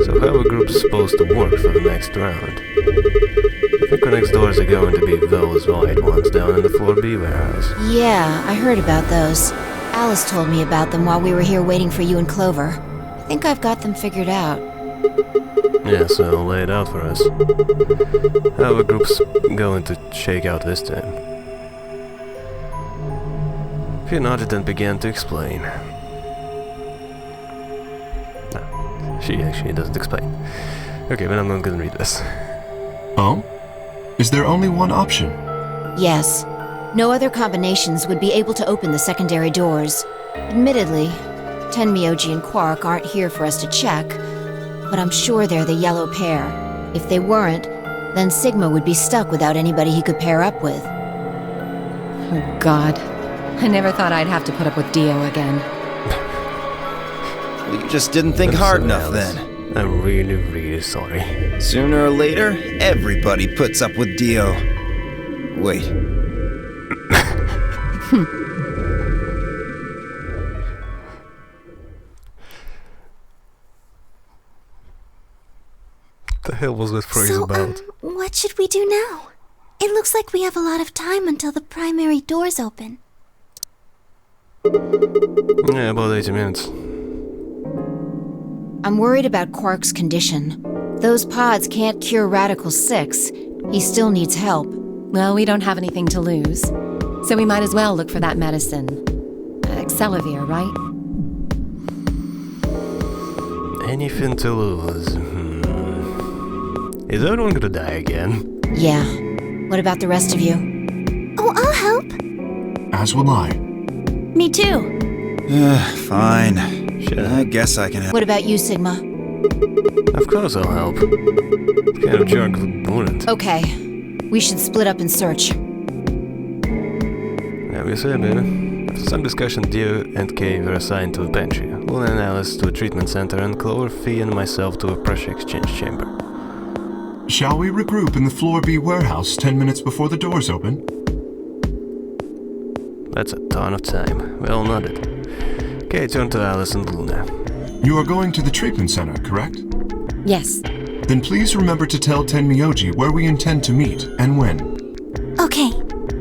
So how are groups supposed to work for the next round? I think our next doors are going to be those white ones down in the floor B warehouse. Yeah, I heard about those. Alice told me about them while we were here waiting for you and Clover. I think I've got them figured out. Yeah, so lay it out for us. How are groups going to shake out this time? He nodded and began to explain. No, she actually doesn't explain. Okay, but I'm not gonna read this. Oh? Is there only one option? Yes. No other combinations would be able to open the secondary doors. Admittedly, Tenmyoji and Quark aren't here for us to check, but I'm sure they're the yellow pair. If they weren't, then Sigma would be stuck without anybody he could pair up with. Oh God. I never thought I'd have to put up with Dio again. Well, you just didn't think hard enough then. I'm really, really sorry. Sooner or later, everybody puts up with Dio. Wait. The hell was that phrase about? What should we do now? It looks like we have a lot of time until the primary doors open. Yeah, about 80 minutes. I'm worried about Quark's condition. Those pods can't cure Radical 6. He still needs help. Well, we don't have anything to lose, so we might as well look for that medicine. Accelavir, right? Anything to lose. Is everyone gonna die again? Yeah. What about the rest of you? Oh, I'll help. As will I. Me too. Fine. Sure. I guess I can help. What about you, Sigma? Of course I'll help. What kind of jerk wouldn't? Okay. We should split up and search. Yeah, we say, baby. After some discussion, Dio and Kay were assigned to a pantry, Luna and Alice to a treatment center, and Clover, Fee, and myself to a pressure exchange chamber. Shall we regroup in the Floor B warehouse 10 minutes before the doors open? That's a ton of time. Well nodded. Kay turned to Alice and Luna. You are going to the treatment center, correct? Yes. Then please remember to tell Tenmyoji where we intend to meet and when. Okay.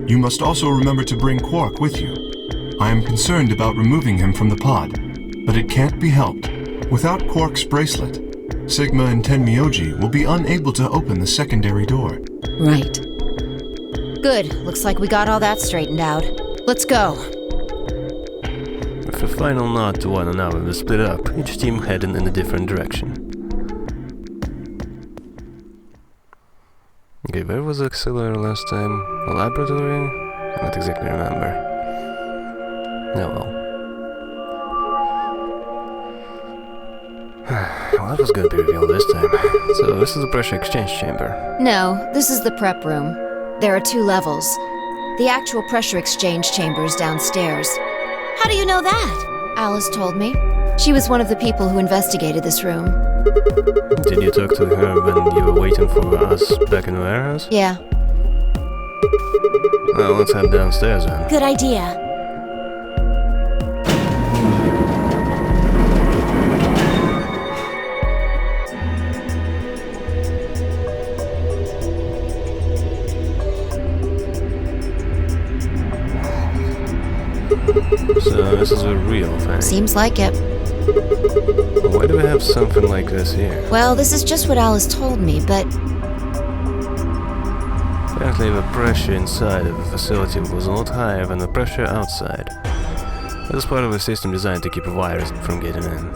You must also remember to bring Quark with you. I am concerned about removing him from the pod, but it can't be helped. Without Quark's bracelet, Sigma and Tenmyoji will be unable to open the secondary door. Right. Good. Looks like we got all that straightened out. Let's go. With a final nod to one another, we split up, each team heading in a different direction. Okay, where was the accelerator last time? A laboratory? I don't exactly remember. Oh well. Well, that was gonna be revealed this time. So this is the pressure exchange chamber. No, this is the prep room. There are 2 levels. The actual pressure exchange chamber is downstairs. How do you know that? Alice told me. She was one of the people who investigated this room. Did you talk to her when you were waiting for us back in the warehouse? Yeah. Well, let's head downstairs then. Good idea. So this is a real thing. Seems like it. Why do we have something like this here? Well, this is just what Alice told me, but Apparently the pressure inside of the facility was a lot higher than the pressure outside. That was part of a system designed to keep a virus from getting in.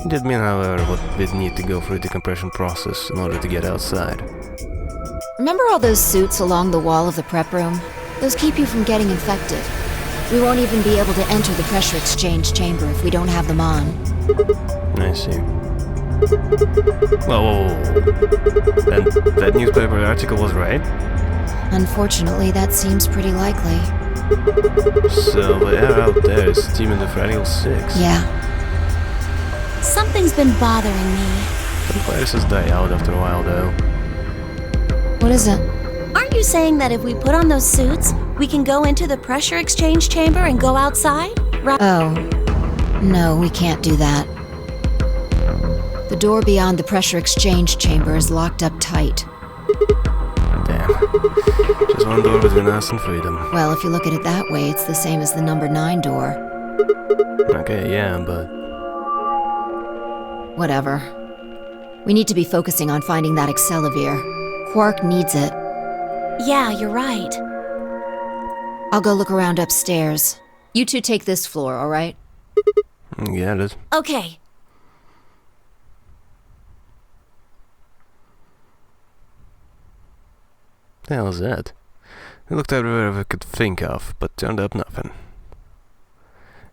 It did mean, however, that we'd need to go through a decompression process in order to get outside. remember all those suits along the wall of the prep room? Those keep you from getting infected. We won't even be able to enter the pressure exchange chamber if we don't have them on. I see. Whoa. And that newspaper article was right? Unfortunately, that seems pretty likely. So the air out there is steaming the Radical 6. Yeah. Something's been bothering me. The viruses die out after a while, though. What is it? Aren't you saying that if we put on those suits, we can go into the pressure exchange chamber and go outside? Right? Oh. No, we can't do that. The door beyond the pressure exchange chamber is locked up tight. Damn. Just one door between us and freedom. Well, if you look at it that way, it's the same as the number 9 door. Okay, yeah, but... Whatever. We need to be focusing on finding that Accelavir. Quark needs it. Yeah, you're right. I'll go look around upstairs. You two take this floor, all right? Yeah, it is. Okay. The hell is that? I looked everywhere I could think of, but turned up nothing.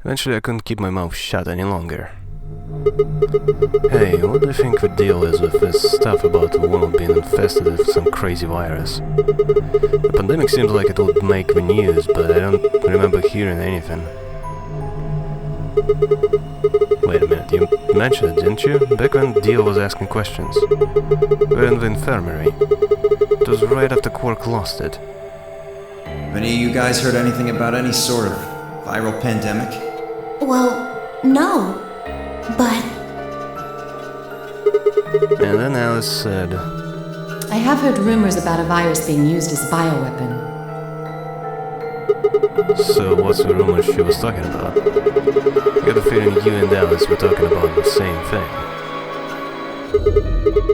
Eventually I couldn't keep my mouth shut any longer. Hey, what do you think the deal is with this stuff about the world being infested with some crazy virus? The pandemic seems like it would make the news, but I don't remember hearing anything. Wait a minute, you mention it, didn't you? Back when Dio was asking questions. We're in the infirmary. It was right after Quark lost it. Have any of you guys heard anything about any sort of viral pandemic? Well, no. But And then Alice said, I have heard rumors about a virus being used as a bioweapon. so what's the rumor she was talking about? I got the feeling you and Alice were talking about the same thing.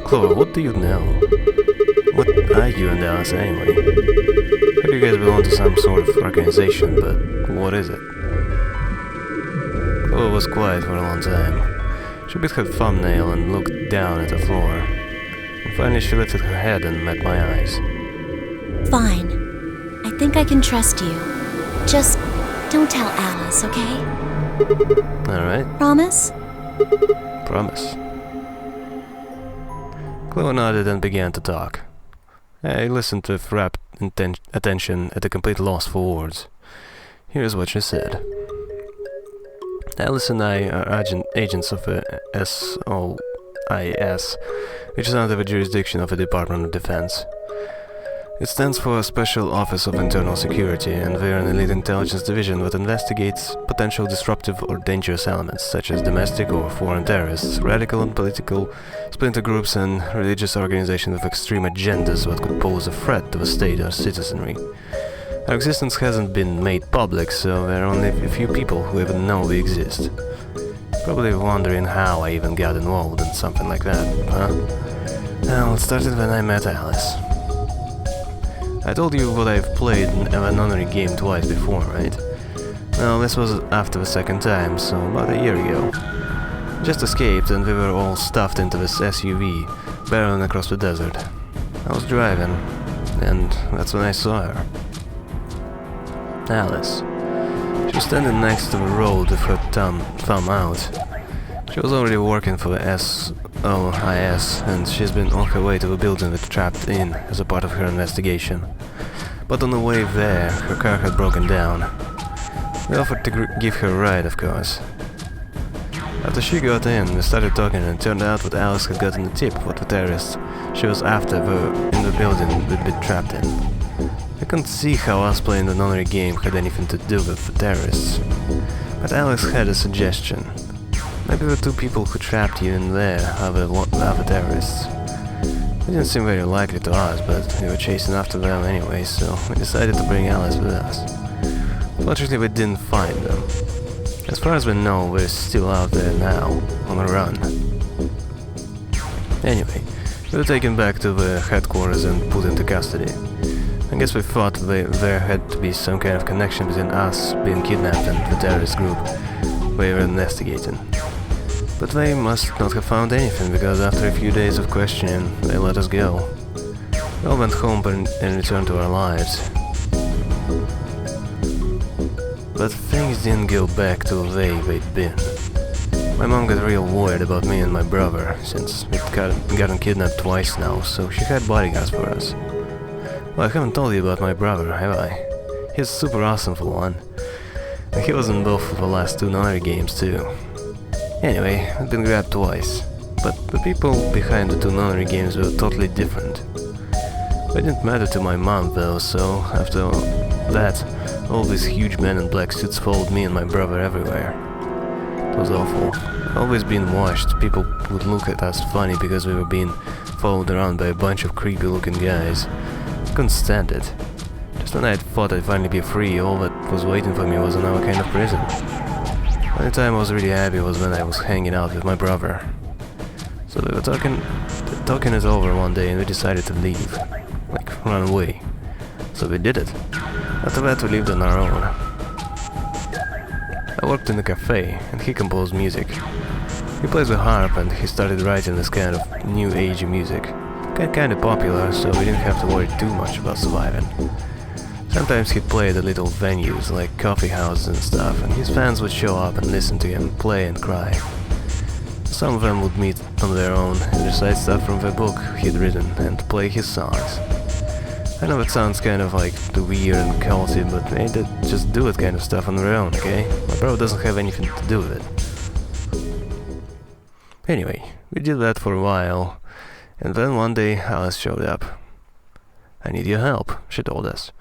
Clover, what do you know? What are you and Alice anyway? Heard you guys belong to some sort of organization, but what is it? Clover was quiet for a long time. She bit her thumbnail and looked down at the floor. And finally she lifted her head and met my eyes. fine. I think I can trust you. Just don't tell Alice, okay? Alright, Promise? promise. Clover nodded and began to talk. I listened with rapt attention at a complete loss for words. Here's what she said. Alice and I are agents of the SOIS, which is under the jurisdiction of the Department of Defense. It stands for Special Office of Internal Security, and we are an elite intelligence division that investigates potential disruptive or dangerous elements, such as domestic or foreign terrorists, radical and political splinter groups, and religious organizations with extreme agendas that could pose a threat to the state or citizenry. Our existence hasn't been made public, so there are only a few people who even know we exist. Probably wondering how I even got involved in something like that, huh? Well, it started when I met Alice. I told you what I've played an nonary game twice before, right? Well, this was after the second time, so about a year ago. Just escaped and we were all stuffed into this SUV, barreling across the desert. I was driving, and that's when I saw her. Alice. She was standing next to the road with her thumb out. She was already working for the SOIS, and she's been on her way to the building that trapped in as a part of her investigation. But on the way there, her car had broken down. We offered to give her a ride, of course. After she got in, we started talking, and it turned out that Alice had gotten the tip what the terrorists she was after were in the building we'd been trapped in. I couldn't see how us playing the nonary game had anything to do with the terrorists. But Alice had a suggestion. Maybe the two people who trapped you in there are the terrorists. They didn't seem very likely to us, but we were chasing after them anyway, so we decided to bring Alice with us. Fortunately, we didn't find them. As far as we know, we're still out there now, on the run. Anyway, we were taken back to the headquarters and put into custody. I guess we thought there had to be some kind of connection between us being kidnapped and the terrorist group we were investigating. But they must not have found anything, because after a few days of questioning, they let us go. We all went home and returned to our lives. But things didn't go back to the way they'd been. My mom got real worried about me and my brother, since we'd gotten kidnapped twice now, so she had bodyguards for us. Well, I haven't told you about my brother, have I? He's super awesome for one. And he was in both of the last two nonary games too. Anyway, I've been grabbed twice, but the people behind the two nonary games were totally different. They didn't matter to my mom though, so after that, all these huge men in black suits followed me and my brother everywhere. It was awful. Always being watched, people would look at us funny because we were being followed around by a bunch of creepy looking guys. I couldn't stand it. Just when I thought I'd finally be free, all that was waiting for me was another kind of prison. The only time I was really happy was when I was hanging out with my brother. So we were talking it over one day, and we decided to leave. Like, run away. So we did it. After that, we lived on our own. I worked in a cafe, and he composed music. He plays the harp, and he started writing this kind of new age music. Kinda popular, so we didn't have to worry too much about surviving. Sometimes he'd play at the little venues, like coffee houses and stuff, and his fans would show up and listen to him play and cry. Some of them would meet on their own and recite stuff from the book he'd written and play his songs. I know it sounds kind of like the weird and culty, but they just do it kind of stuff on their own, okay? My brother doesn't have anything to do with it. Anyway, we did that for a while, and then one day Alice showed up. "I need your help," she told us.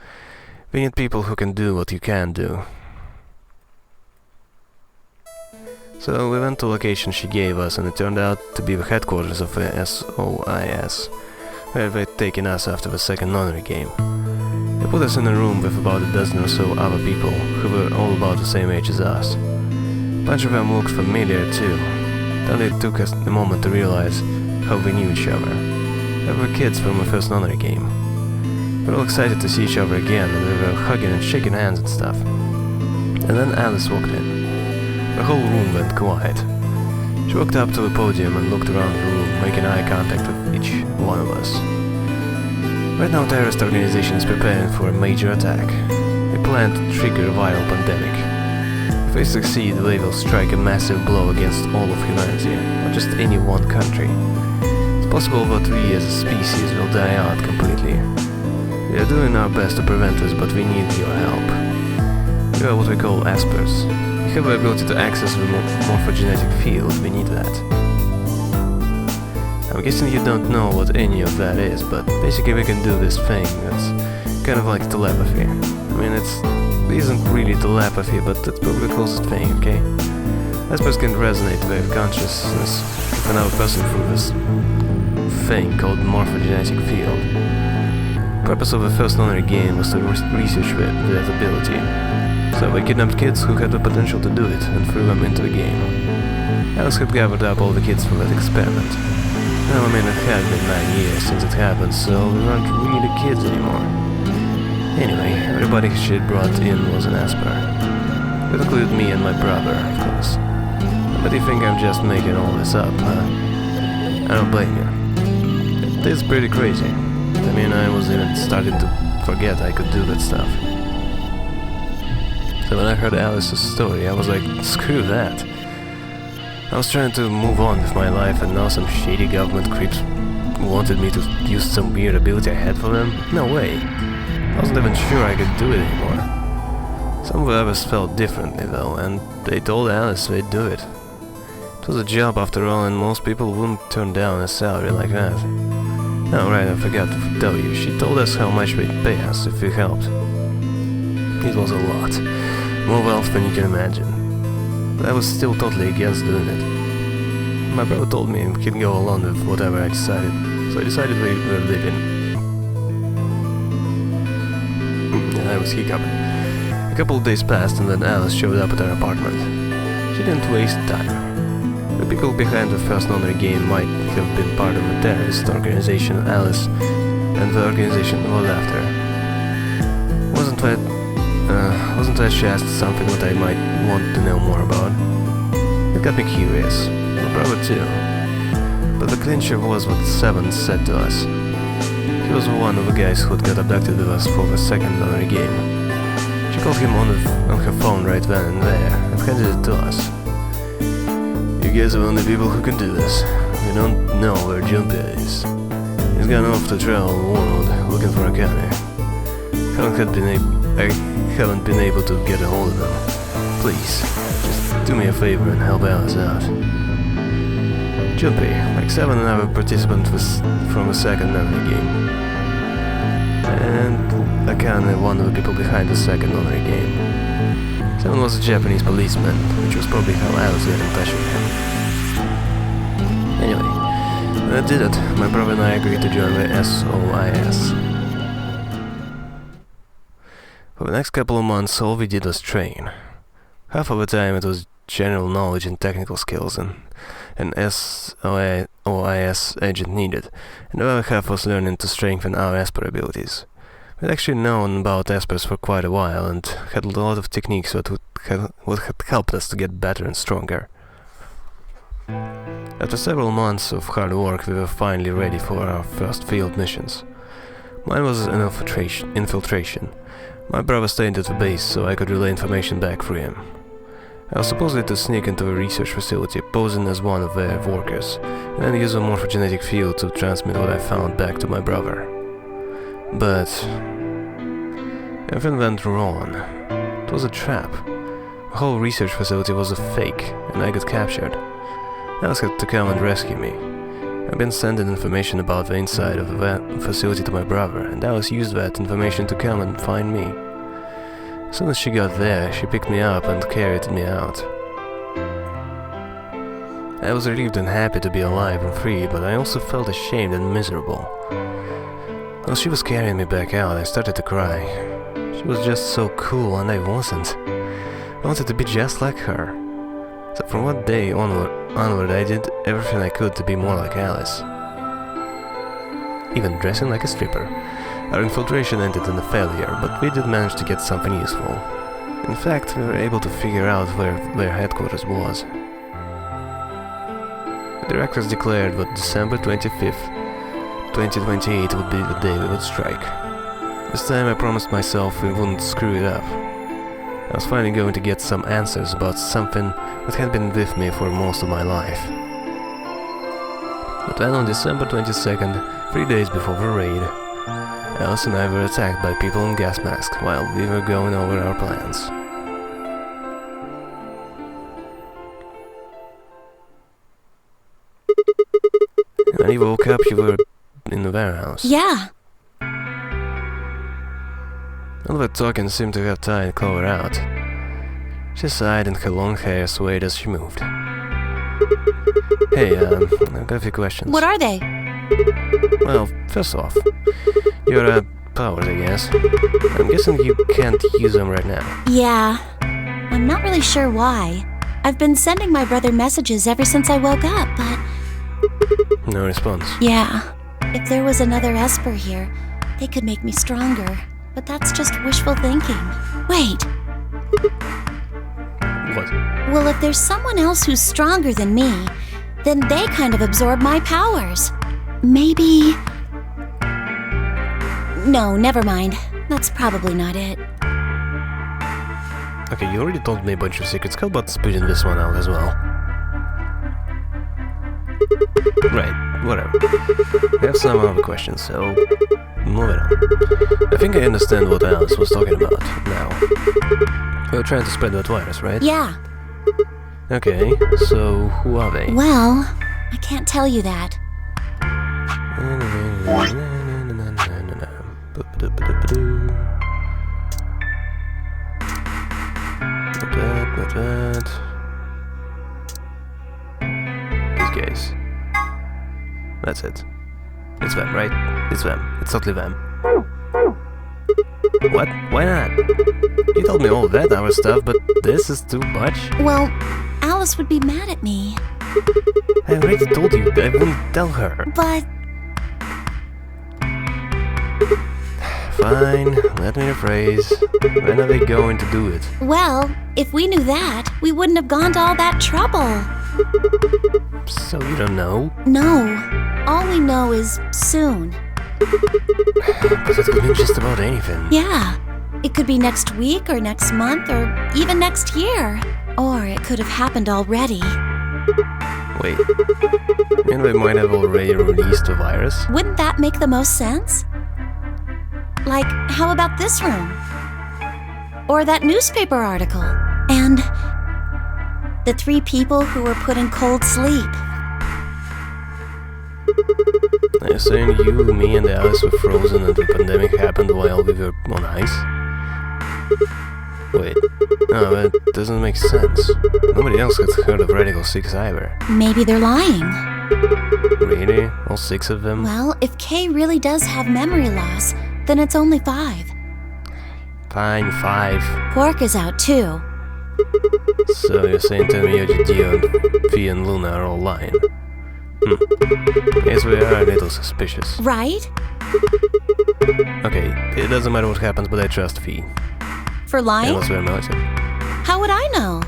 "We need people who can do what you can't do." So we went to the location she gave us, and it turned out to be the headquarters of the SOIS, where they'd taken us after the second honorary game. They put us in a room with about a dozen or so other people, who were all about the same age as us. A bunch of them looked familiar too. Then it took us a moment to realize how we knew each other. They were kids from the first honorary game. We were all excited to see each other again, and we were hugging and shaking hands and stuff. And then Alice walked in. The whole room went quiet. She walked up to the podium and looked around the room, making eye contact with each one of us. Right now, terrorist organization is preparing for a major attack. They plan to trigger a viral pandemic. If they succeed, they will strike a massive blow against all of humanity, not just any one country. It's possible that we as a species will die out completely. We are doing our best to prevent this, but we need your help. We are what we call aspers. We have the ability to access the morphogenetic field. We need that. I'm guessing you don't know what any of that is, but basically we can do this thing that's kind of like telepathy. I mean, it isn't really telepathy, but it's probably the closest thing, okay? Aspers can resonate with consciousness of another person through this thing called morphogenetic field. The purpose of the first honorary game was to research that ability. So they kidnapped kids who had the potential to do it and threw them into the game. Alice had gathered up all the kids for that experiment. Now, I mean, it had been 9 years since it happened, so we weren't really kids anymore. Anyway, everybody she had brought in was an Asper. That included me and my brother, of course. But you think I'm just making all this up, huh? I don't blame you. It is pretty crazy. I mean, I was even starting to forget I could do that stuff. So when I heard Alice's story, I was like, screw that. I was trying to move on with my life, and now some shady government creeps wanted me to use some weird ability I had for them? No way. I wasn't even sure I could do it anymore. Some of the others felt differently though, and they told Alice they'd do it. It was a job after all, and most people wouldn't turn down a salary like that. Oh right, I forgot to tell you, she told us how much they'd pay us if we helped. It was a lot. More wealth than you can imagine. But I was still totally against doing it. My brother told me he'd go along with whatever I decided, so I decided we were leaving. And I was hiccuping. A couple of days passed, and then Alice showed up at our apartment. She didn't waste time. The people behind the first honorary game might have been part of a terrorist organization Alice and the organization was after. Wasn't that just something that I might want to know more about? It got me curious. My brother too. But the clincher was what Seven said to us. He was one of the guys who got abducted with us for the second honorary game. She called him on her phone right then and there and handed it to us. You guys are the only people who can do this. We don't know where Junpei is. He's gone off to travel the world looking for a county. I haven't been able to get a hold of him. Please, just do me a favor and help Alice out. Junpei, like Seven and other participants from the second honorary game. And Akane, one of the people behind the second honorary game. Seven was a Japanese policeman, which was probably how Alice got in touch with him. Anyway, when I did it, my brother and I agreed to join the SOIS. For the next couple of months, all we did was train. Half of the time it was general knowledge and technical skills and an SOIS agent needed, and the other half was learning to strengthen our Esper abilities. We'd actually known about Espers for quite a while and had a lot of techniques that would have helped us to get better and stronger. After several months of hard work, we were finally ready for our first field missions. Mine was an infiltration. My brother stayed at the base so I could relay information back through him. I was supposedly to sneak into a research facility, posing as one of their workers, and then use a morphogenetic field to transmit what I found back to my brother. But everything went wrong. It was a trap. The whole research facility was a fake, and I got captured. Alice had to come and rescue me. I've been sending information about the inside of the facility to my brother, and Alice used that information to come and find me. As soon as she got there, she picked me up and carried me out. I was relieved and happy to be alive and free, but I also felt ashamed and miserable. While she was carrying me back out, I started to cry. She was just so cool, and I wasn't. I wanted to be just like her. So from that day onward, I did everything I could to be more like Alice. Even dressing like a stripper. Our infiltration ended in a failure, but we did manage to get something useful. In fact, we were able to figure out where their headquarters was. The directors declared that December 25th, 2028 would be the day we would strike. This time I promised myself we wouldn't screw it up. I was finally going to get some answers about something that had been with me for most of my life. But then on December 22nd, 3 days before the raid, Alice and I were attacked by people in gas masks while we were going over our plans. When you woke up, you were in the warehouse. Yeah. All that talking seemed to have tired Clover out. She sighed and her long hair swayed as she moved. Hey, I've got a few questions. What are they? Well, first off, your powers, I guess. I'm guessing you can't use them right now. Yeah. I'm not really sure why. I've been sending my brother messages ever since I woke up, but... No response. Yeah. If there was another Esper here, they could make me stronger. But that's just wishful thinking. Wait. What? Well, if there's someone else who's stronger than me, then they kind of absorb my powers. Maybe... No, never mind. That's probably not it. Okay, you already told me a bunch of secrets. How about spitting this one out as well? Right, whatever. I have some other questions, so... move it on. I think I understand what Alice was talking about now. We're trying to spread that virus, right? Yeah. Okay, so who are they? Well, I can't tell you that. Not that. These guys. That's it. It's them, right? It's them. It's totally them. What? Why not? You told me all that other stuff, but this is too much. Well, Alice would be mad at me. I already told you I wouldn't tell her. But... Fine, let me rephrase. When are they going to do it? Well, if we knew that, we wouldn't have gone to all that trouble. So you don't know? No. All we know is soon. But it could be just about anything. Yeah. It could be next week or next month or even next year. Or it could have happened already. Wait. And they might have already released the virus? Wouldn't that make the most sense? Like, how about this room? Or that newspaper article? And the 3 people who were put in cold sleep. Are you saying you, me, and Alice were frozen and the pandemic happened while we were on ice? Wait. No, that doesn't make sense. Nobody else had heard of Radical 6 either. Maybe they're lying. Really? All 6 of them? Well, if Kay really does have memory loss, then it's only 5. Fine, 5. Quark is out too. So you're saying Tenmyoji, Dio, and Fee and Luna are all lying? Yes, we are a little suspicious. Right? Okay, it doesn't matter what happens, but I trust Fee. For lying? Unless we're militant. How would I know?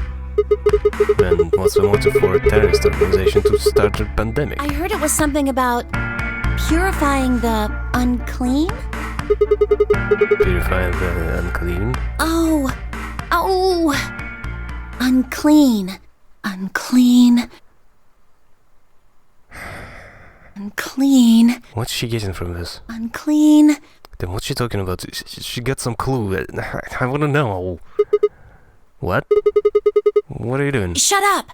Then what's the motive for a terrorist organization to start a pandemic? I heard it was something about purifying the unclean? Purifying the unclean? Oh! Unclean. Unclean. Unclean. What's she getting from this? Unclean. Then what's she talking about? She got some clue. I wanna know. What? What are you doing? Shut up!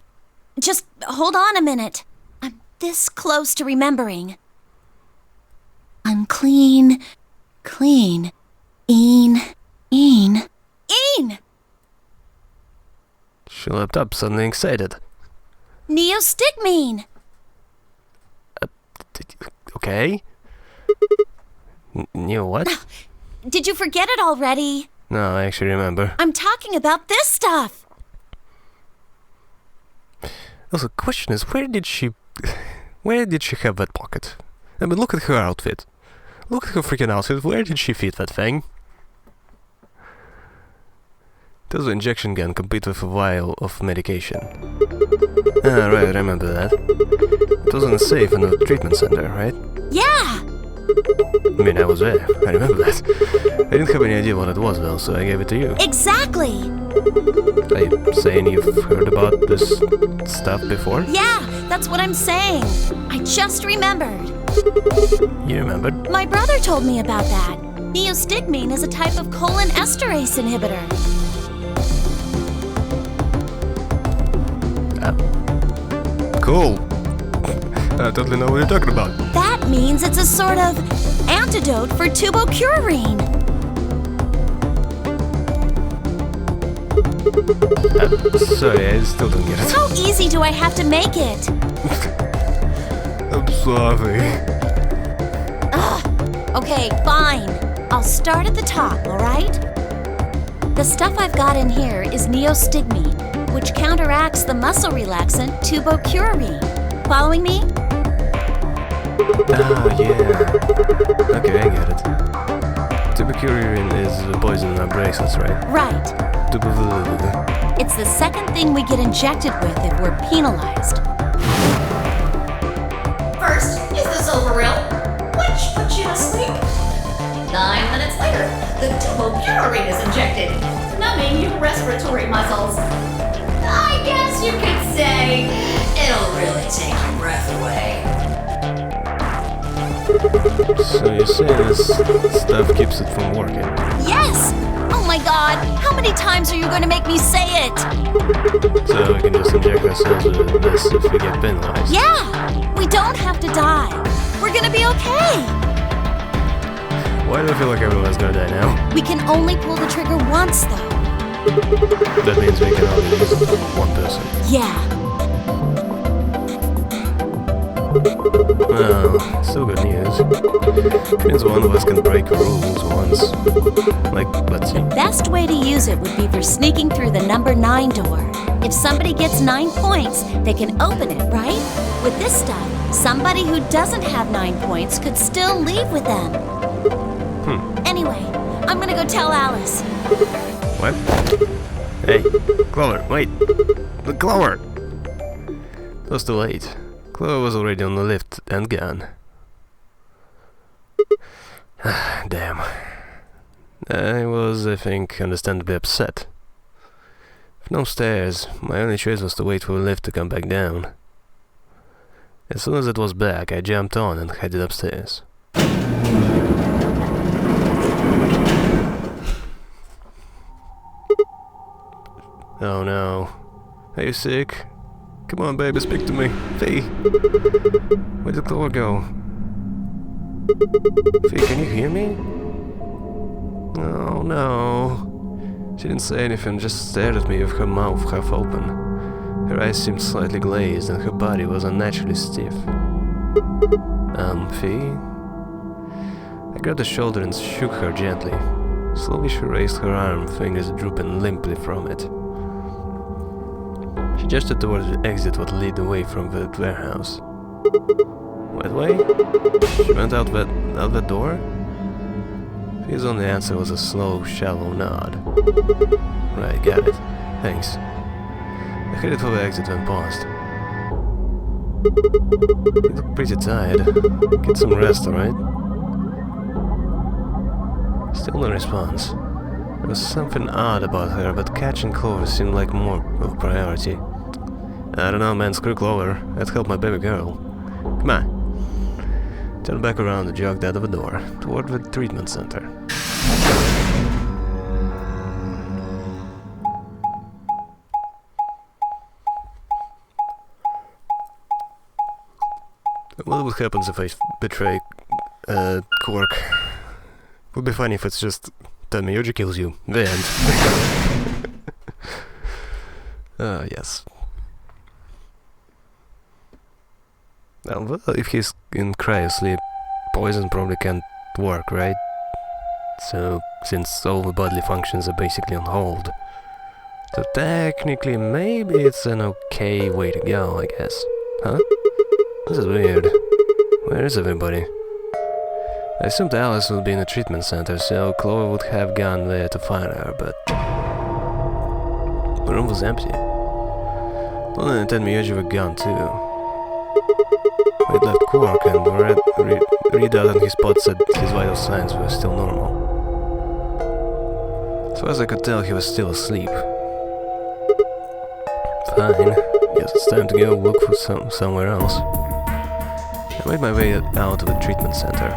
Just hold on a minute. I'm this close to remembering. Unclean, clean, een. She leapt up, suddenly excited. Neostigmine! Okay. Neo what? Did you forget it already? No, I actually remember. I'm talking about this stuff! Also, the question is, where did she have that pocket? I mean, look at her outfit. Look at her freaking outfit. Where did she fit that thing? There's an injection gun complete with a vial of medication. Ah, right, I remember that. It was in a safe in a treatment center, right? Yeah! I mean, I was there. I remember that. I didn't have any idea what it was, though, so I gave it to you. Exactly! Are you saying you've heard about this stuff before? Yeah, that's what I'm saying. I just remembered. You remembered? My brother told me about that. Neostigmine is a type of colon esterase inhibitor. Cool. I totally know what you're talking about. That means it's a sort of antidote for tubocurarine. Sorry, I still don't get it. How easy do I have to make it? I'm sorry. Ugh. Okay, fine. I'll start at the top, alright? The stuff I've got in here is neostigmine, which counteracts the muscle relaxant tubocurarine. Following me? Ah, yeah. Okay, I get it. Tubocurarine is the poison in our bracelets, right? Right. It's the second thing we get injected with if we're penalized. First is the Silveril, which puts you to sleep. 9 minutes later, the tubocurarine is injected, numbing your respiratory muscles. I guess you could say it'll really take your breath away. So you're saying this stuff keeps it from working? Yes! Oh my god, how many times are you going to make me say it? So we can just inject ourselves with this if we get penalized? Yeah! We don't have to die. We're gonna be okay. Why do I feel like everyone's gonna die now? We can only pull the trigger once, though. That means we can only use it for one person. Yeah. Well, still good news. Means one of us can break rules once. Like, let's see. Best way to use it would be for sneaking through the number 9 door. If somebody gets 9 points, they can open it, right? With this stuff, somebody who doesn't have 9 points could still leave with them. Anyway, I'm gonna go tell Alice. What? Hey, Clover, wait! Clover! It was too late. Clover was already on the lift and gone. Damn. I was, I think, understandably upset. With no stairs, my only choice was to wait for the lift to come back down. As soon as it was back, I jumped on and headed upstairs. Oh no. Are you sick? Come on, baby, speak to me. Fee! Where did Clover go? Fee, can you hear me? Oh no. She didn't say anything, just stared at me with her mouth half open. Her eyes seemed slightly glazed and her body was unnaturally stiff. Fee? I grabbed her shoulder and shook her gently. Slowly she raised her arm, fingers drooping limply from it. She gestured towards the exit what led away from the warehouse. What way? She went out that door? His only answer was a slow, shallow nod. Right, got it. Thanks. I headed for the exit and paused. You look pretty tired. Get some rest, alright? Still no response. There was something odd about her, but catching Clover seemed like more of a priority. I don't know, man, screw Clover. I'd help my baby girl. Come on. Turned back around and jogged out of the door, toward the treatment center. What happens if I betray Quark? Would be funny if it's just Tenmyoji kills you. The end. Yes. Well, if he's in cryosleep, poison probably can't work, right? So, since all the bodily functions are basically on hold. So technically, maybe it's an okay way to go, I guess. Huh? This is weird. Where is everybody? I assumed Alice would be in a treatment center, so Clover would have gone there to find her, but... the room was empty. Luna and Tenmyoji were gone too. We'd left Quark, and the readout on his pod said his vital signs were still normal. As far as I could tell, he was still asleep. Fine. Guess it's time to go look for somewhere else. I made my way out of the treatment center.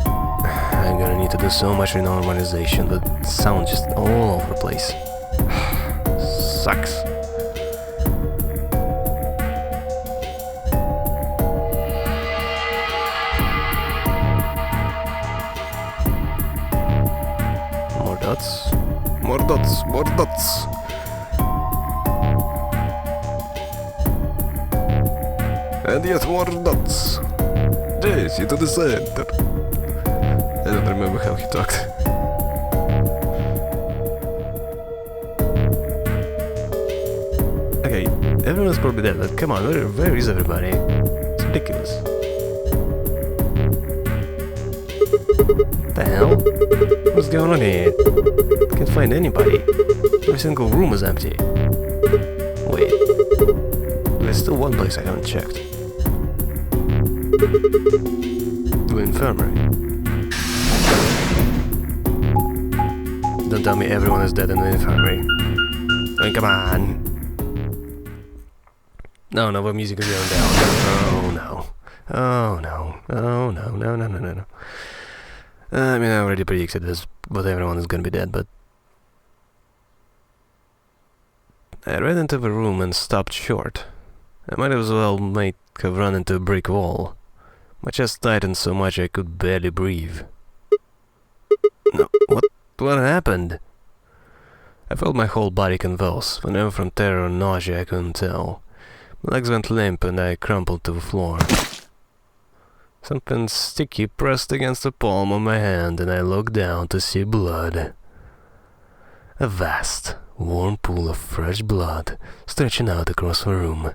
I'm gonna need to do so much renormalization, but sound just all over the place. Sucks. More dots. More dots. More dots. And yet more dots. Jesse to the center. I don't remember how he talked. Okay, everyone's probably dead, but come on, where is everybody? It's ridiculous. What the hell? What's going on here? Can't find anybody. Every single room is empty. Wait. There's still one place I haven't checked. The infirmary. Don't tell me everyone is dead in the infirmary. I mean, come on. No, the music is going down. Oh no. Oh no. Oh no. No. I mean, I already predicted this, but everyone is gonna be dead, but... I ran into the room and stopped short. I might as well have run into a brick wall. My chest tightened so much I could barely breathe. No, what happened? I felt my whole body convulse, whenever from terror or nausea I couldn't tell. My legs went limp and I crumpled to the floor. Something sticky pressed against the palm of my hand and I looked down to see blood. A vast, warm pool of fresh blood stretching out across the room,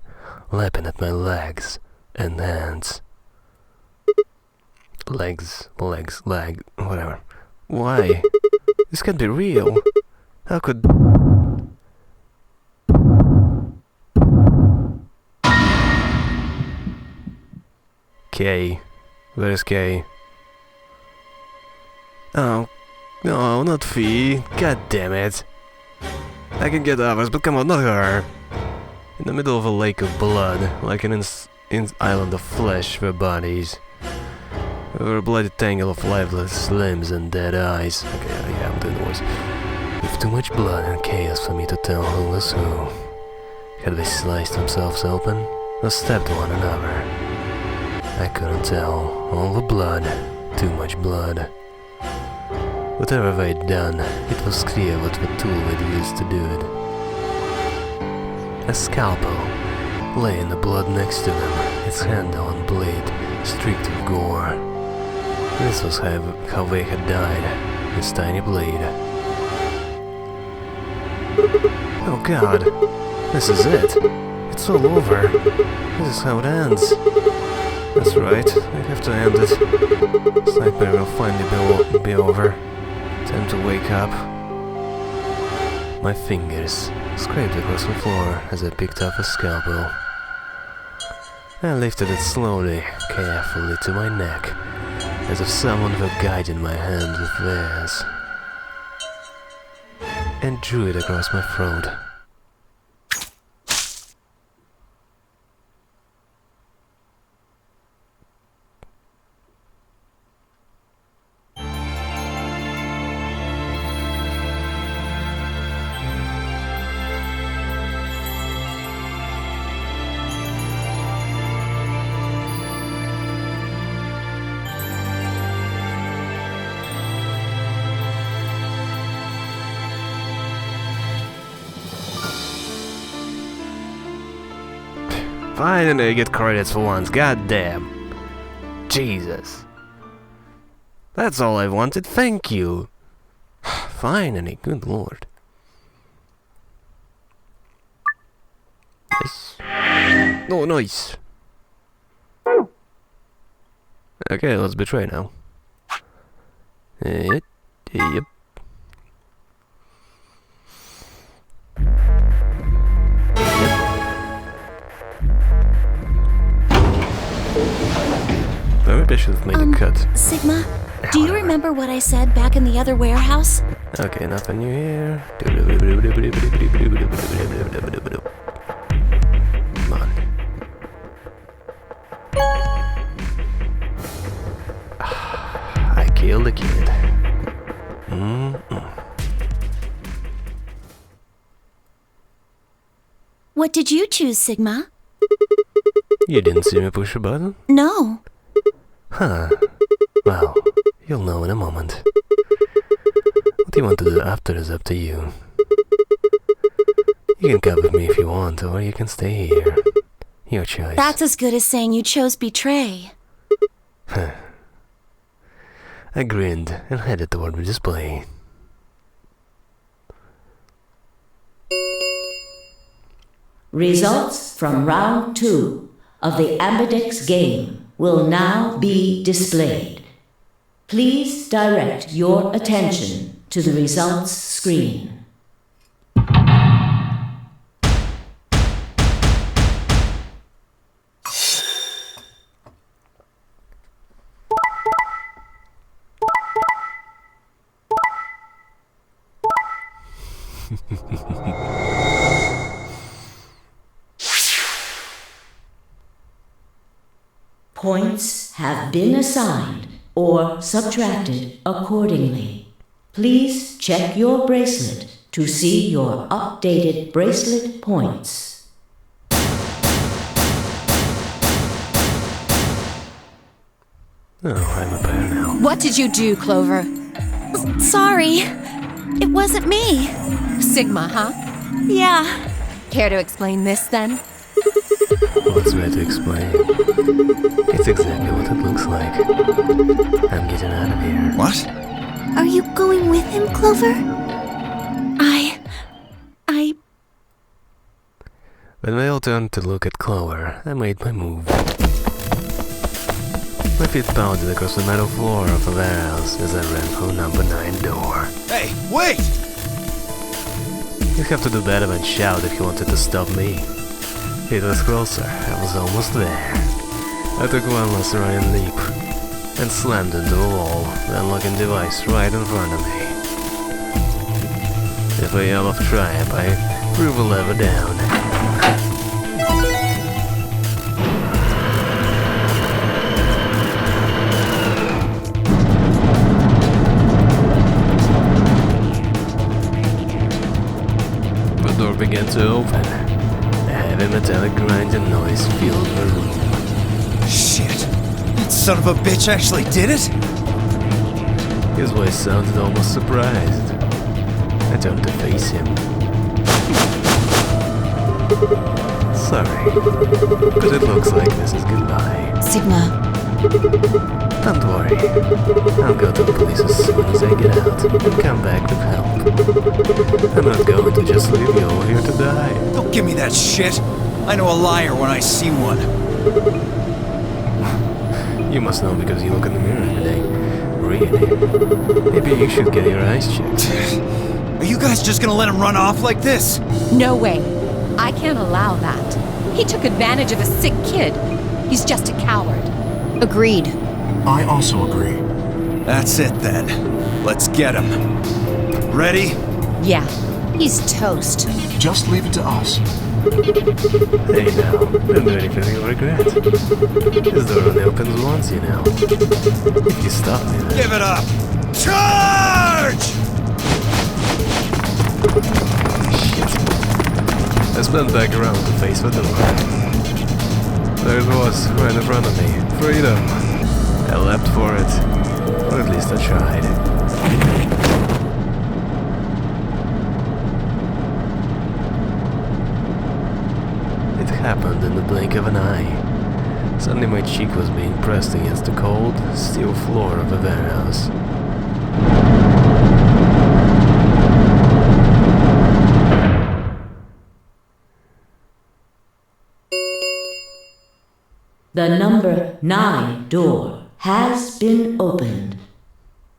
lapping at my legs and hands. Legs, whatever. Why? This can't be real. How could... Kay. Where's Kay? Oh. No, not Fee. God damn it. I can get others, but come on, not her. In the middle of a lake of blood, like an island of flesh for bodies. Over a bloody tangle of lifeless limbs and dead eyes. Okay, yeah, I'm doing the voice. With too much blood and chaos for me to tell who was who. Had they sliced themselves open, or stabbed one another? I couldn't tell. All the blood. Too much blood. Whatever they'd done, it was clear what the tool they'd used to do it. A scalpel lay in the blood next to them, its handle and blade streaked with gore. This was how they had died, this tiny blade. Oh god, this is it. It's all over. This is how it ends. That's right, I have to end it. This nightmare will finally be over. Time to wake up. My fingers scraped across the floor as I picked up a scalpel. I lifted it slowly, carefully to my neck, as if someone were guiding my hand with theirs, and drew it across my throat. Finally, I get credits for once. God damn. Jesus. That's all I wanted. Thank you. Finally, good lord. Yes. Oh, nice. Okay, let's betray now. Yep. Maybe I should have made a cut. Sigma, do you remember what I said back in the other warehouse? Okay, nothing new here. Come on. I killed the kid. What did you choose, Sigma? You didn't see me push a button? No. Huh. Well, you'll know in a moment. What you want to do after is up to you. You can come with me if you want, or you can stay here. Your choice. That's as good as saying you chose betray. I grinned and headed toward the display. Results from round 2 of the Ambidex game will now be displayed. Please direct your attention to the results screen. Points have been assigned or subtracted accordingly. Please check your bracelet to see your updated bracelet points. Oh, I'm a bear now. What did you do, Clover? Sorry. It wasn't me. Sigma, huh? Yeah. Care to explain this, then? What's there to explain? It's exactly what it looks like. I'm getting out of here. What? Are you going with him, Clover? When they all turned to look at Clover, I made my move. My feet pounded across the metal floor of the warehouse as I ran for number 9 door. Hey, wait! You'd have to do better than shout if you wanted to stop me. It was closer. I was almost there. I took one last running leap and slammed into the wall, the unlocking device right in front of me. With a yell of triumph, I threw the lever down. The door began to open. A heavy metallic grinding noise filled the room. Shit! That son of a bitch actually did it? His voice sounded almost surprised. I turned to face him. Sorry, but it looks like this is goodbye. Sigma, Don't worry. I'll go to the police as soon as I get out and come back with help. I'm not going to just leave you all here to die. Don't give me that shit! I know a liar when I see one. You must know because you look in the mirror every day. Really? Maybe you should get your eyes checked. Are you guys just gonna let him run off like this? No way. I can't allow that. He took advantage of a sick kid. He's just a coward. agreed. I also agree. That's it then. Let's get him. Ready? Yeah. He's toast. Just leave it to us. Hey now, don't do anything you'll regret. This door only opens once, you know. If you stop me then... Give it up! Charge! Shit. I spun back around to face the door. There it was, right in front of me. Freedom. I leapt for it. Or at least I tried. It happened in the blink of an eye. Suddenly my cheek was being pressed against the cold, steel floor of a warehouse. The number 9 door has been opened.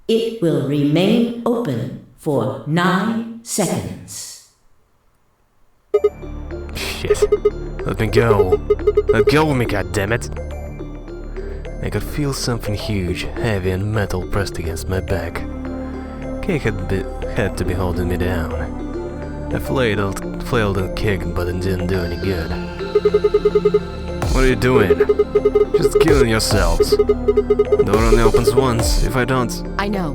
It will remain open for 9 seconds. Shit. Let me go. Let go of me, goddammit. I could feel something huge, heavy and metal pressed against my back. Cake had to be holding me down. I flailed and kicked, but it didn't do any good. What are you doing? Just killing yourselves. The door only opens once. If I don't... I know.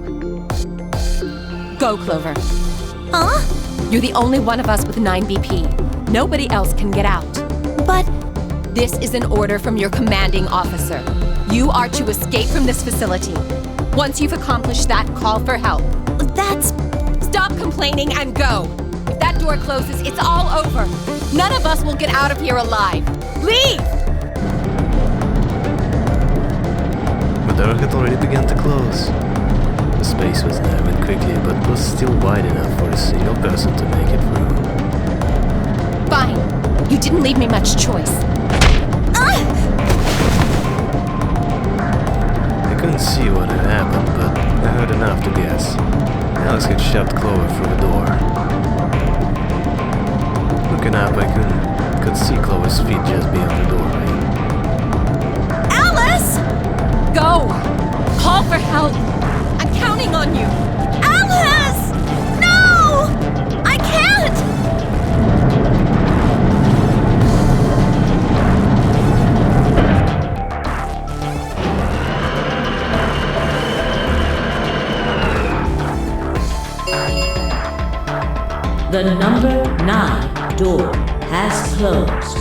Go, Clover. Huh? You're the only one of us with 9 BP. Nobody else can get out. But This is an order from your commanding officer. You are to escape from this facility. Once you've accomplished that, call for help. that's... Stop complaining and go. If that door closes, it's all over. None of us will get out of here alive. Leave! The door had already begun to close. The space was narrowing quickly, but was still wide enough for a single person to make it through. Fine. You didn't leave me much choice. I couldn't see what had happened, but I heard enough to guess. Alex had shoved Clover through the door. Looking up, I could see Clover's feet just beyond the doorway. Alice! Go! Call for help! I'm counting on you! Alice! No! I can't! The number 9 door has closed.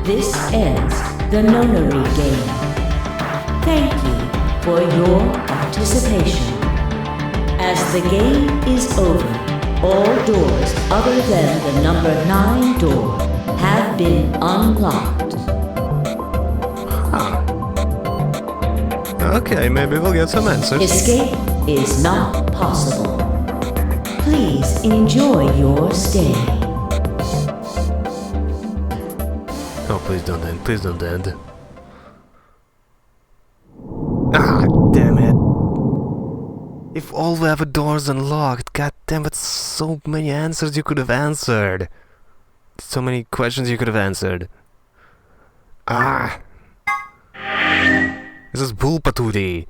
This ends the nonary game. Thank you for your participation. As the game is over, all doors other than the number 9 door have been unlocked. Okay, maybe we'll get some answers. Escape is not possible. Please enjoy your stay. Oh, please don't end. Please don't end. Ah, damn it. If all the other doors unlocked, god damn it, so many answers you could have answered. So many questions you could have answered. Ah. This is bull patootie.